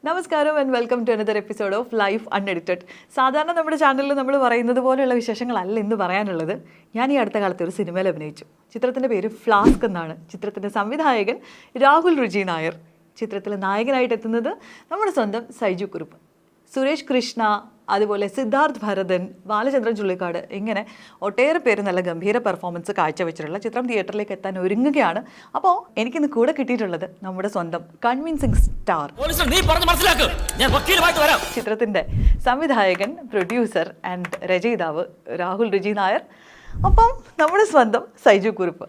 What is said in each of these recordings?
നമസ്കാരം and welcome to another episode of Life Unedited. സാധാരണ നമ്മുടെ ചാനലിൽ നമ്മൾ പറയുന്നത് പോലെയുള്ള വിശേഷങ്ങളല്ല ഇന്ന് പറയാനുള്ളത്. ഞാൻ ഈ അടുത്ത കാലത്ത് ഒരു സിനിമയിൽ അഭിനയിച്ചു. ചിത്രത്തിൻ്റെ പേര് ഫ്ലാസ്ക് എന്നാണ്. ചിത്രത്തിൻ്റെ സംവിധായകൻ രാഹുൽ രുചി നായർ. ചിത്രത്തിൽ നായകനായിട്ട് എത്തുന്നത് നമ്മുടെ സ്വന്തം സൈജു കുറുപ്പ്, സുരേഷ് കൃഷ്ണ, അതുപോലെ സിദ്ധാർത്ഥ് ഭരതൻ, ബാലചന്ദ്രൻ ചുള്ളിക്കാട്, ഇങ്ങനെ ഒട്ടേറെ പേര് നല്ല ഗംഭീര പെർഫോമൻസ് കാഴ്ചവെച്ചിട്ടുള്ള ചിത്രം തിയേറ്ററിലേക്ക് എത്താൻ ഒരുങ്ങുകയാണ്. അപ്പോൾ എനിക്കിന്ന് കൂടെ കിട്ടിയിട്ടുള്ളത് നമ്മുടെ സ്വന്തം കൺവിൻസിംഗ് സ്റ്റാർ, ചിത്രത്തിൻ്റെ സംവിധായകൻ, പ്രൊഡ്യൂസർ ആൻഡ് രചയിതാവ് രാഹുൽ രുചി നായർ, അപ്പം നമ്മുടെ സ്വന്തം സൈജു കുറുപ്പ്.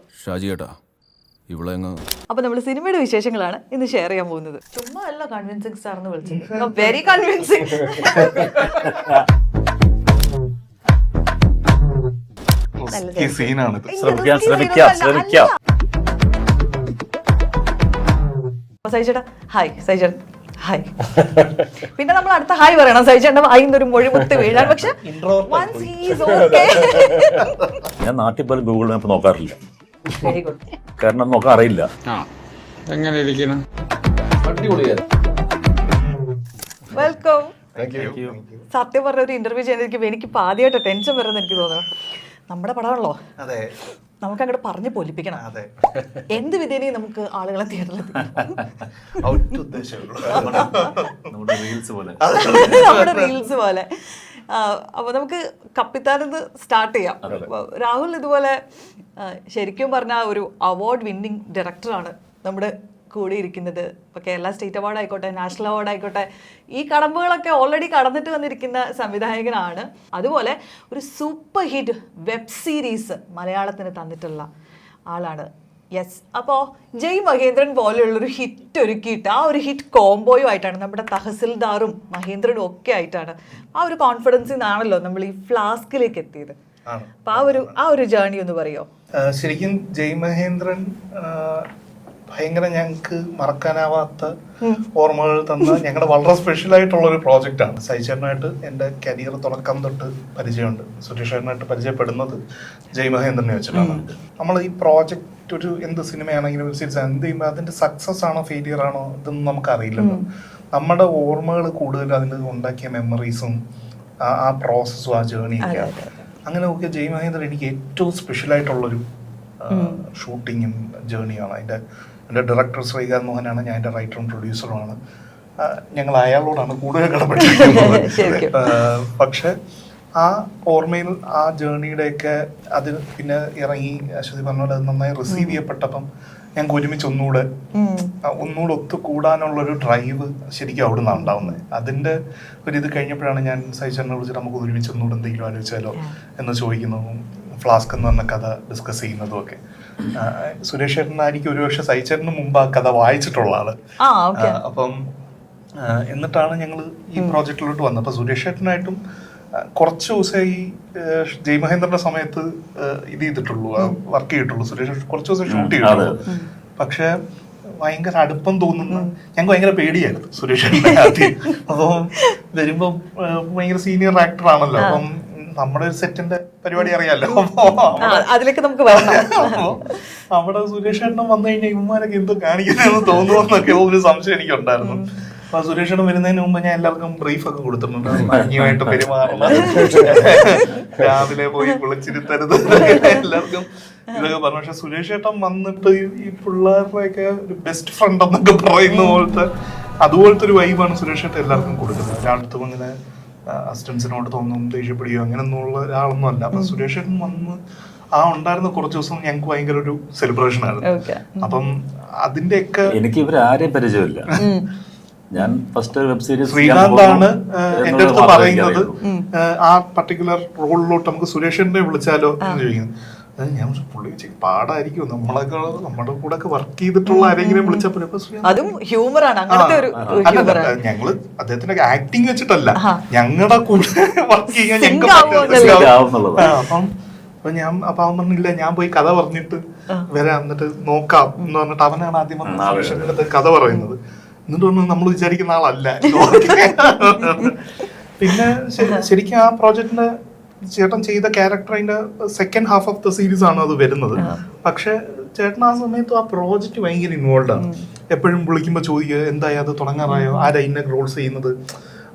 അപ്പൊ നമ്മൾ സിനിമയുടെ വിശേഷങ്ങളാണ് ഇന്ന് ഷെയർ ചെയ്യാൻ പോകുന്നത്. ചുമ്മാ അല്ല കൺവിൻസിംഗ് സ്റ്റാർ എന്ന് വിളിച്ചത്, വെരി കൺവിൻസിംഗ്. സൈജേട്ടാ ഹായ്. സൈജേട്ടൻ ഹായ്. പിന്നെ നമ്മൾ അടുത്ത ഹായ് പറയണം. സൈജേട്ടൻ അയിന്നൊരു മൊഴിമുത്ത് വീഴാൻ. പക്ഷെ ഞാൻ നാട്ടിൽ പോലും ഗൂഗിൾ മാപ്പ് നോക്കാറില്ല, വെരി ഗുഡ്. കാരണം നോക്കാൻ അറിയില്ല. എങ്ങനെ ഇരിക്കണം? വെൽക്കം. സത്യം പറഞ്ഞ ഒരു ഇന്റർവ്യൂ ചെയ്യാനിരിക്കുമ്പോൾ എനിക്ക് ആദ്യമായിട്ട് ടെൻഷൻ വരുന്നത് എനിക്ക് തോന്നുന്നു. നമ്മുടെ പടമാണല്ലോ, നമുക്ക് അങ്ങോട്ട് പറഞ്ഞു പൊലിപ്പിക്കണം. എന്ത് വിധേനയും നമുക്ക് ആളുകളെ തിയേറ്ററിൽ നമ്മുടെ റീൽസ് പോലെ. അപ്പോൾ നമുക്ക് കപ്പിത്താനെന്ന് സ്റ്റാർട്ട് ചെയ്യാം. രാഹുൽ ഇതുപോലെ ശരിക്കും പറഞ്ഞാൽ ഒരു അവാർഡ് വിന്നിങ് ഡയറക്ടറാണ് നമ്മുടെ കൂടെ ഇരിക്കുന്നത്. ഇപ്പോൾ കേരള സ്റ്റേറ്റ് അവാർഡ് ആയിക്കോട്ടെ, നാഷണൽ അവാർഡ് ആയിക്കോട്ടെ, ഈ കടമ്പകളൊക്കെ ഓൾറെഡി കടന്നിട്ട് വന്നിരിക്കുന്ന സംവിധായകനാണ്. അതുപോലെ ഒരു സൂപ്പർ ഹിറ്റ് വെബ് സീരീസ് മലയാളത്തിന് തന്നിട്ടുള്ള ആളാണ്. യെസ്. അപ്പോൾ ജയ് മഹേന്ദ്രൻ പോലെയുള്ളൊരു ഹിറ്റ് ഒരുക്കിയിട്ട് ആ ഒരു ഹിറ്റ് കോംബോയും ആയിട്ടാണ്, നമ്മുടെ തഹസിൽദാറും മഹേന്ദ്രനും ഒക്കെ ആയിട്ടാണ്, ആ ഒരു കോൺഫിഡൻസിൽ നിന്നാണല്ലോ നമ്മൾ ഈ ഫ്ലാസ്കിലേക്ക് എത്തിയത്. അപ്പൊ ആ ഒരു ജേർണി ഒന്ന് പറയോ? ശരിക്കും ജയ് മഹേന്ദ്രൻ ഭയങ്കര ഞങ്ങൾക്ക് മറക്കാനാവാത്ത ഓർമ്മകൾ തന്ന ഞങ്ങളുടെ വളരെ സ്പെഷ്യൽ ആയിട്ടുള്ള ഒരു പ്രോജക്റ്റാണ്. സൈചേട്ടനായിട്ട് എൻ്റെ കരിയർ തുടക്കം തൊട്ട് പരിചയമുണ്ട്. സുരേഷേട്ടനായിട്ട് പരിചയപ്പെടുന്നത് ജയ് മഹേന്ദ്രനെ വെച്ചിട്ടാണ്. നമ്മൾ ഈ പ്രോജക്റ്റ് ഒരു എന്ത് സിനിമയാണെങ്കിലും എന്ത് ചെയ്യുമ്പോൾ അതിൻ്റെ സക്സസ് ആണോ ഫെയിലിയർ ആണോ ഇതൊന്നും നമുക്കറിയില്ലല്ലോ. നമ്മുടെ ഓർമ്മകൾ കൂടുതൽ അതിൽ ഉണ്ടാക്കിയ മെമ്മറീസും ആ പ്രോസസ്സും ആ ജേണിയൊക്കെയാണ്. അങ്ങനെ നോക്കിയാൽ ജയ് മഹേന്ദ്രൻ എനിക്ക് ഏറ്റവും സ്പെഷ്യലായിട്ടുള്ളൊരു ഷൂട്ടിങ്ങും ജേണിയാണ്. എൻ്റെ ഡയറക്ടർ ശ്രീകാന്ത് മോഹനാണ്, ഞാൻ എൻ്റെ റൈറ്ററും പ്രൊഡ്യൂസറുമാണ്. ഞങ്ങൾ അയാളോടാണ് കൂടുതൽ കടപ്പെട്ടിരിക്കുന്നത്. പക്ഷെ ആ ഓർമ്മയിൽ ആ ജേണിയുടെയൊക്കെ അത് പിന്നെ ഇറങ്ങി അശ്വതി പറഞ്ഞ പോലെ അത് നന്നായി റിസീവ് ചെയ്യപ്പെട്ടപ്പം ഞങ്ങൾക്ക് ഒരുമിച്ച് ഒന്നുകൂടെ ഒത്തുകൂടാനുള്ളൊരു ഡ്രൈവ് ശരിക്കും അവിടെ നിന്നാണ് ഉണ്ടാവുന്നത്. അതിൻ്റെ ഇത് കഴിഞ്ഞപ്പോഴാണ് ഞാൻ സൈചേട്ടനെ വിളിച്ചിട്ട് നമുക്ക് ഒരുമിച്ച് ഒന്നുകൂടെ എന്തെങ്കിലും ആലോചിച്ചാലോ എന്ന് ചോദിക്കുന്നതും ഫ്ലാസ്ക് എന്ന് പറഞ്ഞ കഥ ഡിസ്കസ് ചെയ്യുന്നതും ഒക്കെ. സുരേഷ് ചേട്ടനായിരിക്കും ഒരുപക്ഷെ സൈചേട്ടന് മുമ്പ് ആ കഥ വായിച്ചിട്ടുള്ള ആള്. അപ്പം എന്നിട്ടാണ് ഞങ്ങൾ ഈ പ്രോജക്റ്റിലോട്ട് വന്നത്. അപ്പൊ സുരേഷ് ചേട്ടനായിട്ടും കുറച്ച് ദിവസം ഈ ജയ് മഹേന്ദ്രന്റെ സമയത്ത് ഇത് ചെയ്തിട്ടുള്ളൂ, വർക്ക് ചെയ്തിട്ടുള്ളൂ. സുരേഷ് കുറച്ച് ദിവസം ഷൂട്ട് ചെയ്തിട്ടുള്ളൂ. പക്ഷെ ഭയങ്കര അടുപ്പം തോന്നുന്ന, ഞങ്ങൾക്ക് ഭയങ്കര പേടിയായിരുന്നു സുരേഷ് ചേട്ടനെ ആദ്യം. അപ്പം വരുമ്പോ ഭയങ്കര സീനിയർ ആക്ടർ ആണല്ലോ. അപ്പം നമ്മുടെ ഒരു സെറ്റിന്റെ പരിപാടി അറിയാലോ. അതിലേക്ക് നമുക്ക് അവിടെ സുരേഷ് ചേട്ടൻ വന്നു കഴിഞ്ഞാൽ ഇവന്മാരൊക്കെ എന്തോ കാണിക്കുന്നതെന്ന് തോന്നുമെന്നൊക്കെ ഒരു സംശയം എനിക്കുണ്ടായിരുന്നു. അപ്പൊ സുരേഷ് ചേട്ടൻ വരുന്നതിന് മുമ്പ് ഞാൻ എല്ലാവർക്കും ബ്രീഫ് ഒക്കെ കൊടുത്തിട്ടുണ്ട്. ഭംഗിയായിട്ട് പെരുമാറണം, രാവിലെ പോയി കുളിച്ചിരുത്തരുത്, എല്ലാവർക്കും ഇതൊക്കെ പറഞ്ഞു. പക്ഷെ സുരേഷ് ചേട്ടൻ വന്നിട്ട് ഈ പിള്ളേരുടെയൊക്കെ ഒരു ബെസ്റ്റ് ഫ്രണ്ട് എന്നൊക്കെ പറയുന്ന പോലത്തെ അതുപോലത്തെ ഒരു വൈബാണ് സുരേഷ് ചേട്ടൻ എല്ലാവർക്കും കൊടുക്കുന്നത്. ഒരാളടുത്തും അങ്ങനെ അസിസ്റ്റൻസിനോട് തോന്നും ദേഷ്യപ്പെടുകയോ അങ്ങനെയൊന്നുള്ള ഒരാളൊന്നും അല്ല. അപ്പൊ സുരേഷ് ചേട്ടൻ വന്ന് ഉണ്ടായിരുന്ന കുറച്ച് ദിവസം ഞങ്ങൾക്ക് ഭയങ്കര ഒരു സെലിബ്രേഷൻ ആയിരുന്നു. അപ്പം അതിന്റെയൊക്കെ എനിക്ക് ഇവരാരെയും പരിചയമില്ല. ഞാൻ ഫസ്റ്റ് വെബ് സീരീസ് ശ്രീകാന്താണ് എന്റെ അടുത്ത് പറയുന്നത് ആ പർട്ടിക്കുലർ റോളിലോട്ട് നമുക്ക് സുരേഷിനെ വിളിച്ചാലോ എന്ന് ചോദിക്കുന്നത്. ഞാൻ പുള്ളി പാടായിരിക്കും, നമ്മുടെ കൂടെ ഒക്കെ വർക്ക് ചെയ്തിട്ടുള്ള ആരെങ്കിലും വിളിച്ചപ്പോൾ ഞങ്ങള് അദ്ദേഹത്തിന്റെ ആക്ടിങ് വെച്ചിട്ടല്ല, ഞങ്ങളുടെ കൂടെ വർക്ക് ചെയ്യാൻ ഞങ്ങൾക്ക്. അപ്പൊ ഞാൻ അവൻ പറഞ്ഞില്ല, ഞാൻ പോയി കഥ പറഞ്ഞിട്ട് വരാം, എന്നിട്ട് നോക്കാം എന്ന് പറഞ്ഞിട്ട് അവനാണ് ആദ്യം സുരേഷിന്റെ അടുത്ത് കഥ പറയുന്നത്. എന്നിട്ട് നമ്മൾ വിചാരിക്കുന്ന ആളല്ല. പിന്നെ ശരിക്കും ആ പ്രോജക്റ്റിന്റെ ചേട്ടൻ ചെയ്ത ക്യാരക്ടർ അതിന്റെ second half of the series ആണ് അത് വരുന്നത്. പക്ഷെ ചേട്ടൻ ആ സമയത്ത് ആ പ്രോജക്റ്റ് ഭയങ്കര ഇൻവോൾവ് ആണ്. എപ്പോഴും വിളിക്കുമ്പോൾ ചോദിക്കുക എന്തായി അത് തുടങ്ങാറായോ, ആരാ ഇന്ന റോൾസ് ചെയ്യുന്നത്.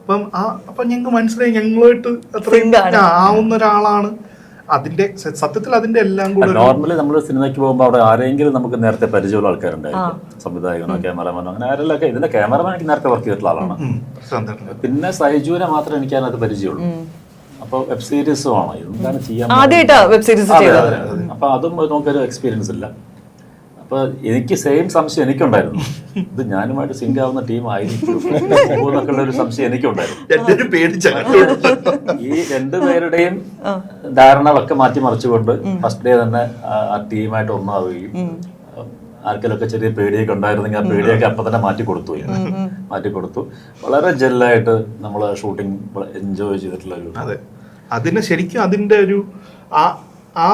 അപ്പം ഞങ്ങൾക്ക് മനസ്സിലായി ഞങ്ങളുമായിട്ട് അത്രയും ആവുന്ന ഒരാളാണ്. അതിന്റെ സത്യത്തിൽ അതിന്റെ എല്ലാം കൂടെ നോർമലി നമ്മൾ സിനിമയ്ക്ക് പോകുമ്പോൾ അവിടെ ആരെങ്കിലും നമുക്ക് നേരത്തെ പരിചയമുള്ള ആൾക്കാരുണ്ടായിരിക്കും, സംവിധായകനോ ക്യാമറമാനോ അങ്ങനെ ആരെല്ലാം. ഇതിന്റെ ക്യാമറമാൻ എനിക്ക് നേരത്തെ വർക്ക് ചെയ്തിട്ടുള്ള ആളാണ്. പിന്നെ സൈജുവിനെ മാത്രമേ എനിക്ക് അതിനകത്ത് പരിചയമുള്ളൂ. അപ്പൊ വെബ് സീരീസും ആണ്, എന്താണ് ചെയ്യാൻ അപ്പൊ അതും നമുക്കൊരു എക്സ്പീരിയൻസ് ഇല്ല. അപ്പൊ എനിക്ക് സെയിം സംശയം എനിക്കുണ്ടായിരുന്നു, ഇത് ഞാനുമായിട്ട് സിങ്ക് ആവുന്ന ടീം ആയിരിക്കും എന്നൊക്കെയുള്ള ഒരു സംശയം എനിക്കുണ്ടായിരുന്നു. ഈ രണ്ടുപേരുടെയും ധാരണകളൊക്കെ മാറ്റിമറിച്ചുകൊണ്ട് ഫസ്റ്റ് ഡേ തന്നെ ആ ടീമായിട്ട് ഒന്നാവുകയും ആർക്കെങ്കിലൊക്കെ ചെറിയ പേടിയൊക്കെ ഉണ്ടായിരുന്നെങ്കിൽ ആ പേടിയൊക്കെ അപ്പൊ തന്നെ മാറ്റിക്കൊടുത്തു. വളരെ ജെല്ലായിട്ട് നമ്മള് ഷൂട്ടിംഗ് എൻജോയ് ചെയ്തിട്ടുള്ള ഒരു. അതെ, അതിന് ശരിക്കും അതിന്റെ ഒരു ആ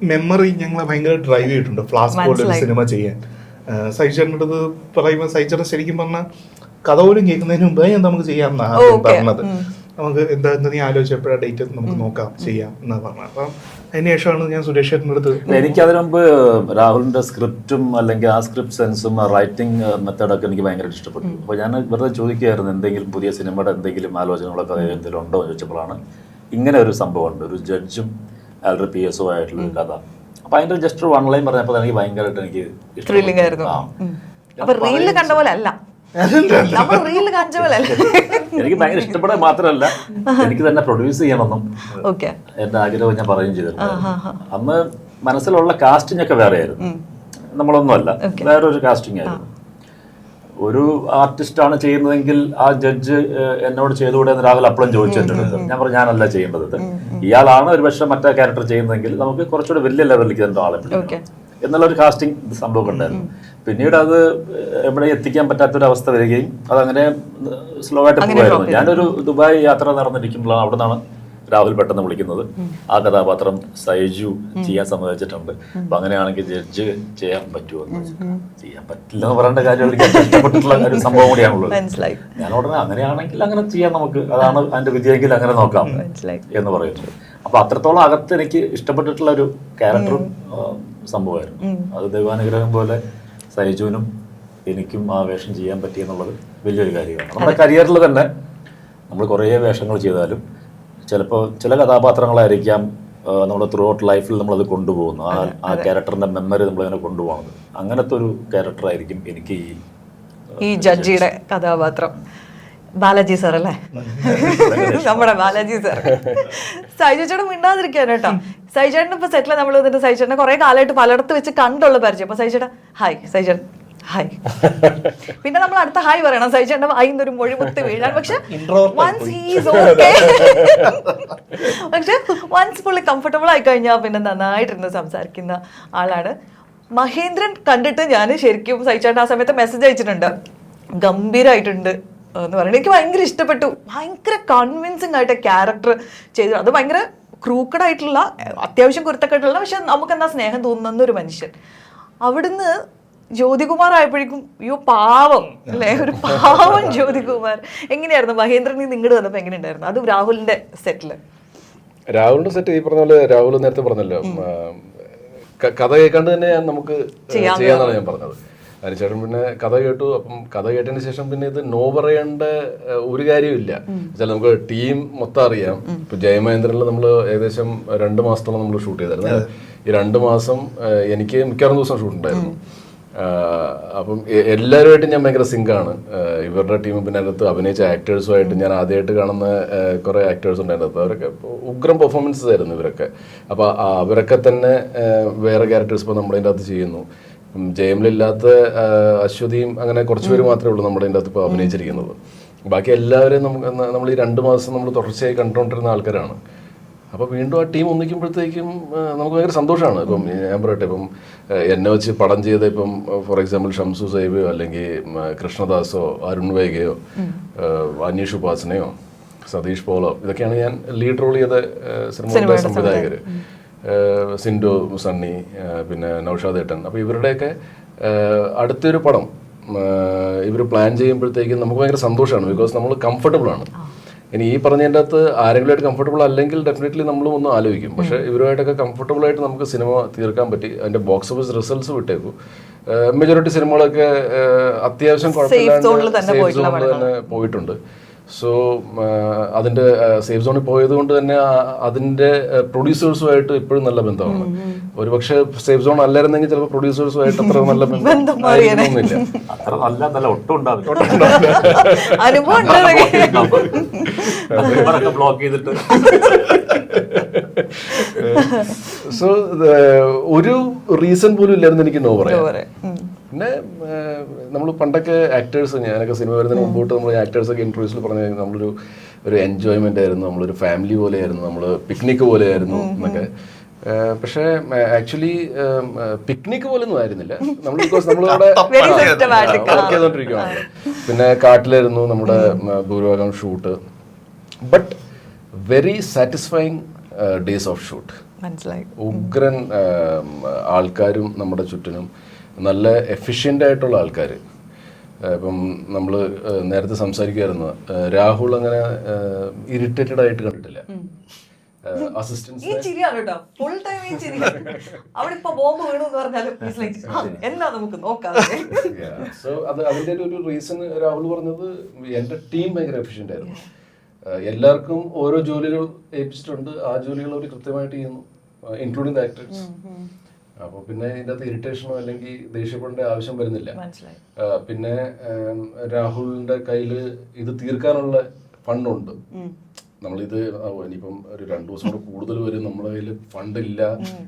മെമ്മറി ഞങ്ങളെ ഭയങ്കര ഡ്രൈവ് ചെയ്തിട്ടുണ്ട്. ഫ്ലാസ്ക് പോലൊരു സിനിമ ചെയ്യാൻ സൈജറിൻ്റെ അടുത്ത് പറയുമ്പോൾ സൈജർ ശരിക്കും പറഞ്ഞാൽ കഥ പോലും കേൾക്കുന്നതിന് മുമ്പേ നമുക്ക് ചെയ്യാമെന്നാണ് ആദ്യം പറഞ്ഞത്. നമുക്ക് എന്താ നീ ആലോചിച്ചപ്പോഴാ ഡേറ്റ് നമുക്ക് നോക്കാം ചെയ്യാം എന്നാ പറഞ്ഞത്. അപ്പം അതിനുശേഷമാണ് ഞാൻ സുരേഷ് ചേട്ടൻ്റെ അടുത്ത്. എനിക്ക് അതിനു മുമ്പ് രാഹുലിന്റെ സ്ക്രിപ്റ്റും അല്ലെങ്കിൽ ആ സ്ക്രിപ്റ്റ് സെൻസും റൈറ്റിംഗ് മെത്തേഡൊക്കെ എനിക്ക് ഭയങ്കര ഇഷ്ടപ്പെട്ടു. അപ്പോൾ ഞാൻ വെറുതെ ചോദിക്കുകയായിരുന്നു എന്തെങ്കിലും പുതിയ സിനിമയുടെ എന്തെങ്കിലും ആലോചനകളൊക്കെ എന്തെങ്കിലും ഉണ്ടോ എന്ന് ചോദിച്ചപ്പോഴാണ് ഇങ്ങനെ ഒരു സംഭവമുണ്ട്, ഒരു ജഡ്ജും ആൽറെഡി PSO ആയിട്ടുള്ള ഒരു കഥ. അപ്പൊ അതിന്റെ ജസ്റ്റ് ഒരു 1 ലൈൻ പറഞ്ഞപ്പോൾ എനിക്ക് ഭയങ്കരമായിട്ട് എനിക്ക് ത്രില്ലിംഗ് ആയിരുന്നു. അപ്പൊ റീലിൽ കണ്ട പോലെ അല്ല, എനിക്ക് ഭയങ്കര ഇഷ്ടപ്പെടാൻ മാത്രമല്ല എനിക്ക് തന്നെ പ്രൊഡ്യൂസ് ചെയ്യണമെന്നും എന്റെ ആഗ്രഹം ഞാൻ പറയുകയും ചെയ്തിട്ടുണ്ട്. അന്ന് മനസ്സിലുള്ള കാസ്റ്റിംഗ് ഒക്കെ വേറെ ആയിരുന്നു, നമ്മളൊന്നുമല്ല, വേറൊരു കാസ്റ്റിംഗ് ആയിരുന്നു. ഒരു ആർട്ടിസ്റ്റാണ് ചെയ്യുന്നതെങ്കിൽ ആ ജഡ്ജ് എന്നോട് ചെയ്തുകൂടെ എന്ന് രാഹുൽ അപ്പോഴും ചോദിച്ചിട്ടുണ്ട്. ഞാൻ പറഞ്ഞു ഞാനല്ല ചെയ്യേണ്ടത്, ഇയാളാണ് ഒരു പക്ഷെ മറ്റേ ക്യാരക്ടർ ചെയ്യുന്നതെങ്കിൽ നമുക്ക് കുറച്ചുകൂടെ വലിയ ലെവലിലേക്ക് തന്നെ ആളെ എന്നുള്ള ഒരു കാസ്റ്റിംഗ് സംഭവം ഉണ്ടായിരുന്നു. പിന്നീട് അത് എവിടെ എത്തിക്കാൻ പറ്റാത്തൊരവസ്ഥ വരികയും അതങ്ങനെ സ്ലോ ആയിട്ട് പോകുമായിരുന്നു. ഞാനൊരു ദുബായ് യാത്ര നടന്നിരിക്കുമ്പോഴാണ് അവിടെ നിന്നാണ് രാഹുൽ പെട്ടെന്ന് വിളിക്കുന്നത്. ആ കഥാപാത്രം സൈജു ചെയ്യാൻ സമ്മതിച്ചിട്ടുണ്ട്, അപ്പൊ അങ്ങനെയാണെങ്കിൽ ജഡ്ജ് ചെയ്യാൻ പറ്റുമോ? ചെയ്യാൻ പറ്റില്ല എന്ന് പറയേണ്ട കാര്യം ഇഷ്ടപ്പെട്ടിട്ടുള്ള ഒരു സംഭവം കൂടിയാണുള്ളത്. ഞാൻ ഉടനെ അങ്ങനെയാണെങ്കിൽ അങ്ങനെ ചെയ്യാം, നമുക്ക് അതാണ് അതിന്റെ വിജയെങ്കിൽ അങ്ങനെ നോക്കാം എന്ന് പറയുന്നത്. അപ്പൊ അത്രത്തോളം അകത്ത് എനിക്ക് ഇഷ്ടപ്പെട്ടിട്ടുള്ള ഒരു ക്യാരക്ടറും സംഭവമായിരുന്നു. അത് ദൈവാനുഗ്രഹം പോലെ സൈജുവിനും എനിക്കും ആ വേഷം ചെയ്യാൻ പറ്റിയെന്നുള്ളത് വലിയൊരു കാര്യമാണ്. നമ്മുടെ കരിയറിൽ തന്നെ നമ്മൾ കുറേ വേഷങ്ങൾ ചെയ്താലും ചിലപ്പോൾ ചില കഥാപാത്രങ്ങളായിരിക്കാം നമ്മുടെ ത്രൂ ഔട്ട് ലൈഫിൽ നമ്മളത് കൊണ്ടുപോകുന്നു. ആ ക്യാരക്ടറിന്റെ മെമ്മറി നമ്മളിങ്ങനെ കൊണ്ടുപോകുന്നത്. അങ്ങനത്തെ ഒരു ക്യാരക്ടറായിരിക്കും എനിക്ക് ഈ ജഡ്ജിയുടെ കഥാപാത്രം. ബാലാജി സാർ അല്ലേ, നമ്മുടെ ബാലാജി സാർ. സൈജു ചേട്ടൻ മിണ്ടാതിരിക്കാൻ കേട്ടോ. സൈജേട്ടൻ ഇപ്പൊ സെറ്റിൽ നമ്മൾ വന്നിട്ട് സൈജേട്ടനെ കുറെ കാലമായിട്ട് പലയിടത്ത് വെച്ച് കണ്ടുള്ള പരിചയം. അപ്പൊ സൈജേട്ടൻ ഹായ്, സൈജേട്ടൻ ഹായ്. പിന്നെ നമ്മൾ അടുത്ത ഹായ് പറയണം, സൈജേട്ടൻ അയിന്നൊരു മൊഴിമുത്ത് വീഴാൻ. പക്ഷെ വൺസ് ഫുള്ളി കംഫർട്ടബിൾ ആയി കഴിഞ്ഞാൽ പിന്നെ നന്നായിട്ടിരുന്ന് സംസാരിക്കുന്ന ആളാണ്. മഹേന്ദ്രൻ കണ്ടിട്ട് ഞാൻ ശരിക്കും സൈജേട്ടൻ ആ സമയത്ത് മെസ്സേജ് അയച്ചിട്ടുണ്ട്, ഗംഭീരമായിട്ടുണ്ട് എന്ന് പറയുന്നത്. എനിക്ക് ഭയങ്കര ഇഷ്ടപ്പെട്ടു. ഭയങ്കര കൺവിൻസിങ് ആയിട്ട് ക്യാരക്ടർ ചെയ്തു. അത് ഭയങ്കര ക്രൂക്കഡ് ആയിട്ടുള്ള, അത്യാവശ്യം കുരുത്തക്കെട്ടുള്ള, പക്ഷെ നമുക്ക് എന്താ സ്നേഹം തോന്നുന്ന ഒരു മനുഷ്യൻ. അവിടുന്ന് ജ്യോതികുമാർ ആയപ്പോഴേക്കും അയ്യോ പാവം അല്ലേ, ഒരു പാവം ജ്യോതികുമാർ. എങ്ങനെയായിരുന്നു മഹേന്ദ്രൻ നിങ്ങോട്ട് വന്നപ്പോൾ എങ്ങനെ ഉണ്ടായിരുന്നു? അത് രാഹുലിന്റെ സെറ്റില്. രാഹുലിന്റെ സെറ്റ് ഈ പറഞ്ഞ പോലെ രാഹുൽ നേരത്തെ പറഞ്ഞല്ലോ, കഥ കേൾക്കാണ്ട് തന്നെ നമുക്ക് ചെയ്യാന്നാണ് ഞാൻ പറഞ്ഞത്. അതിനുശേഷം പിന്നെ കഥ കേട്ടു. അപ്പം കഥ കേട്ടതിന് ശേഷം പിന്നെ ഇത് നോ പറയേണ്ട ഒരു കാര്യമില്ല. വെച്ചാൽ നമുക്ക് ടീം മൊത്തം അറിയാം. ഇപ്പൊ ജയമഹേന്ദ്രനിൽ നമ്മൾ ഏകദേശം 2 മാസത്തോളം നമ്മൾ ഷൂട്ട് ചെയ്തായിരുന്നു. ഈ 2 മാസം എനിക്ക് മിക്കവാറും ദിവസം ഷൂട്ട് ഉണ്ടായിരുന്നു. അപ്പം എല്ലാവരുമായിട്ടും ഞാൻ ഭയങ്കര സിങ്കാണ്. ഇവരുടെ ടീമും പിന്നെ അതിനകത്ത് അഭിനയിച്ച ആക്ടേഴ്സുമായിട്ട് ഞാൻ ആദ്യമായിട്ട് കാണുന്ന കുറേ ആക്ടേഴ്സ് ഉണ്ടായിരുന്നു. അവരൊക്കെ ഉഗ്രം പെർഫോമൻസസ് ആയിരുന്നു ഇവരൊക്കെ. അപ്പോൾ അവരൊക്കെ തന്നെ വേറെ ക്യാരക്ടേഴ്സ് ഇപ്പോൾ നമ്മുടെ അതിൻ്റെ അകത്ത് ചെയ്യുന്നു. ജയമിലില്ലാത്ത അശ്വതിയും അങ്ങനെ കുറച്ച് പേര് മാത്രമേ ഉള്ളൂ നമ്മുടെ അതിൻ്റെ അകത്ത് ഇപ്പോൾ അഭിനയിച്ചിരിക്കുന്നത്. ബാക്കി എല്ലാവരെയും നമ്മൾ ഈ 2 മാസം നമ്മൾ തുടർച്ചയായി കണ്ടുകൊണ്ടിരുന്ന ആൾക്കാരാണ്. അപ്പോൾ വീണ്ടും ആ ടീം ഒന്നിക്കുമ്പോഴത്തേക്കും നമുക്ക് ഭയങ്കര സന്തോഷമാണ്. ഇപ്പം ഞാൻ പറയട്ടെ, ഇപ്പം എന്നെ വെച്ച് പടം ചെയ്ത ഇപ്പം ഫോർ എക്സാമ്പിൾ ഷംസു സൈബയോ അല്ലെങ്കിൽ കൃഷ്ണദാസോ അരുൺ വൈഗയോ അനീഷ് ഉപാസനയോ സതീഷ് പോളോ, ഇതൊക്കെയാണ് ഞാൻ ലീഡ് റോൾ ചെയ്ത സിനിമയുടെ സംവിധായകർ. സിൻഡോ സണ്ണി, പിന്നെ നൗഷാദ് ഏട്ടൻ. അപ്പോൾ ഇവരുടെയൊക്കെ അടുത്തൊരു പടം ഇവർ പ്ലാൻ ചെയ്യുമ്പോഴത്തേക്കും നമുക്ക് ഭയങ്കര സന്തോഷമാണ്. ബിക്കോസ് നമ്മൾ കംഫർട്ടബിൾ ആണ്. ഇനി ഈ പറഞ്ഞതിൻ്റെ അകത്ത് ആരെങ്കിലുമായിട്ട് കംഫർട്ടബിൾ അല്ലെങ്കിൽ ഡെഫിനറ്റ്ലി നമ്മളും ഒന്ന് ആലോചിക്കും. പക്ഷേ ഇവരുമായിട്ടൊക്കെ കംഫർട്ടബിൾ ആയിട്ട് നമുക്ക് സിനിമ തീർക്കാൻ പറ്റി. അതിൻ്റെ ബോക്സ് ഓഫീസ് റിസൾട്ട്സ് വിട്ടേക്കു. മെജോറിറ്റി സിനിമകളൊക്കെ അത്യാവശ്യം zone ൽ തന്നെ സേഫ് പോയിട്ടുള്ള സോണിൽ തന്നെ പോയിട്ടുണ്ട്. സോ അതിന്റെ സേഫ് സോണിൽ പോയത് കൊണ്ട് തന്നെ അതിന്റെ പ്രൊഡ്യൂസേഴ്സുമായിട്ട് ഇപ്പോഴും നല്ല ബന്ധമാണ്. ഒരുപക്ഷെ സേഫ് സോൺ അല്ലായിരുന്നെങ്കിൽ ചിലപ്പോൾ പ്രൊഡ്യൂസേഴ്സുമായിട്ട് അത്ര നല്ല ബന്ധം ആയിരിക്കണമെന്നില്ല. അത്ര നല്ല ഒട്ടും ഉണ്ടാവില്ല. അനുഭവം ബ്ലോക്ക് ചെയ്തിട്ട് സോ ഒരു റീസൺ പോലും ഇല്ലായിരുന്നു എനിക്ക് നോ പറയാം. പിന്നെ നമ്മൾ പണ്ടൊക്കെ ആക്ടേഴ്സ്, ഞാനൊക്കെ സിനിമ വരുന്നതിന് മുമ്പോട്ട് നമ്മൾ ആക്ടേഴ്സൊക്കെ ഇൻ്റർവ്യൂസിൽ പറഞ്ഞ നമ്മളൊരു എൻജോയ്മെൻ്റ് ആയിരുന്നു, നമ്മളൊരു ഫാമിലി പോലെയായിരുന്നു, നമ്മൾ പിക്നിക് പോലെയായിരുന്നു എന്നൊക്കെ. പക്ഷേ ആക്ച്വലി പിക്നിക് പോലൊന്നും ആയിരുന്നില്ല നമ്മൾ, ബിക്കോസ് നമ്മളവിടെ വർക്ക് ചെയ്തോണ്ടിരിക്കുകയാണല്ലോ. പിന്നെ കാട്ടിലായിരുന്നു നമ്മുടെ ഭൂരിഭാഗം shoot. But very satisfying days of shoot. ഉഗ്രൻ ആൾക്കാരും നമ്മുടെ ചുറ്റിനും, നല്ല എഫിഷ്യൻ്റ് ആയിട്ടുള്ള ആൾക്കാർ. ഇപ്പം നമ്മൾ നേരത്തെ സംസാരിക്കുമായിരുന്നു, രാഹുൽ അങ്ങനെ ഇറിറ്റേറ്റഡ് ആയിട്ട് കണ്ടിട്ടില്ല. അസിസ്റ്റൻസ് സോ അത് അതിൻ്റെ ഒരു റീസൺ രാഹുൽ പറഞ്ഞത്, എൻ്റെ ടീം ഭയങ്കര എഫിഷ്യൻ്റ് ആയിരുന്നു. എല്ലാവർക്കും ഓരോ ജോലികൾ ഏൽപ്പിച്ചിട്ടുണ്ട്, ആ ജോലികൾ അവർ കൃത്യമായിട്ട് ചെയ്യുന്നു, ഇൻക്ലൂഡിങ് ദ ആക്ടേഴ്സ്. അപ്പോൾ പിന്നെ ഇതിൻ്റെ അകത്ത് ഇറിറ്റേഷനോ അല്ലെങ്കിൽ ദേഷ്യപ്പെടേണ്ട ആവശ്യം വരുന്നില്ല. പിന്നെ രാഹുലിന്റെ കയ്യിൽ ഇത് തീർക്കാനുള്ള ഫണ്ടുണ്ട്. നമ്മളിത് ഇനിയിപ്പം ഒരു 2 ദിവസം കൂടെ കൂടുതൽ വരും, നമ്മുടെ കയ്യിൽ ഫണ്ട് ഇല്ല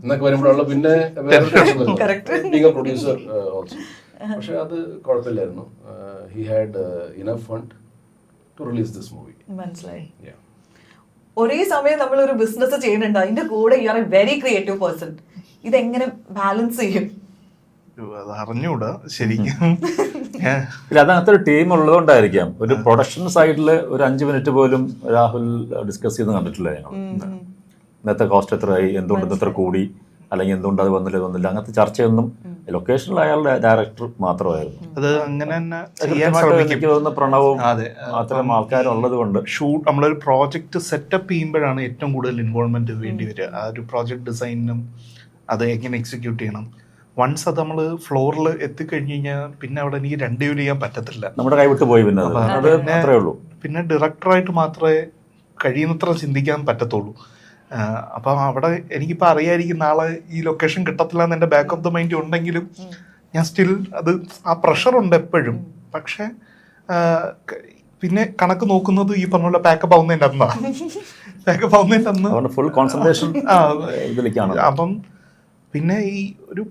എന്നൊക്കെ വരുമ്പോഴുള്ള പിന്നെ വേറെ പ്രൊഡ്യൂസർ ഓൾസോ. പക്ഷെ അത് കുഴപ്പമില്ലായിരുന്നു. He had enough fund to release this movie. മനസ്സിലായി. ഒരേ സമയം നമ്മൾ ഒരു ബിസിനസ് ചെയ്യുന്നുണ്ട്, അതിന്റെ കൂടെ you are a very creative person. ഇതെങ്ങനെ ബാലൻസ് ചെയ്യും? അത് അറിഞ്ഞൂടാ ശരിക്കും. അതങ്ങനത്തെ ഒരു ടീം ഉള്ളതുകൊണ്ടായിരിക്കാം. ഒരു പ്രൊഡക്ഷൻ സൈഡിൽ ഒരു 5 മിനിറ്റ് പോലും രാഹുൽ ഡിസ്കസ് ചെയ്ത് കണ്ടിട്ടില്ല ഞങ്ങൾ. ഇന്നത്തെ കോസ്റ്റ് എത്രയായി, എന്തുകൊണ്ട് ഇത്ര കൂടി, അല്ലെങ്കിൽ എന്തുകൊണ്ട് അത് വന്നില്ല അങ്ങനത്തെ ചർച്ചയൊന്നും. ലൊക്കേഷനിൽ അയാളുടെ ഡയറക്ടർ മാത്രമായിരുന്നു. അത് അങ്ങനെ തന്നെ എനിക്ക് തോന്നുന്ന പ്രണവും അത്തരം ആൾക്കാരുള്ളത് കൊണ്ട് ഷൂട്ട് നമ്മളൊരു പ്രോജക്റ്റ് സെറ്റപ്പ് ചെയ്യുമ്പോഴാണ് ഏറ്റവും കൂടുതൽ ഇൻവോൾവ്മെന്റ് വേണ്ടി വരിക. ആ ഒരു പ്രോജക്ട് ഡിസൈനിനും അത് എങ്ങനെ എക്സിക്യൂട്ട് ചെയ്യണം. വൺസ് അത് നമ്മൾ ഫ്ലോറിൽ എത്തിക്കഴിഞ്ഞ് കഴിഞ്ഞാൽ പിന്നെ അവിടെ എനിക്ക് 2 ജോലി ചെയ്യാൻ പറ്റത്തില്ല, നമ്മുടെ കൈവിട്ട് പോയി. പിന്നെ ഡയറക്ടറായിട്ട് മാത്രമേ കഴിയുന്നത്ര ചിന്തിക്കാൻ പറ്റത്തുള്ളൂ. അപ്പം അവിടെ എനിക്കിപ്പോൾ അറിയായിരിക്കും നാളെ ഈ ലൊക്കേഷൻ കിട്ടത്തില്ല എന്ന് എൻ്റെ ബാക്ക് ഓഫ് ദ മൈൻഡ് ഉണ്ടെങ്കിലും ഞാൻ സ്റ്റിൽ അത് ആ പ്രഷറുണ്ട് എപ്പോഴും. പക്ഷെ പിന്നെ കണക്ക് നോക്കുന്നത് ഈ പറഞ്ഞ പാക്കപ്പ് ആവുന്നതിൻ്റെ അന്ന് ഫുൾ കോൺസെൻട്രേഷൻ. അപ്പം പിന്നെ ഈ ഒരു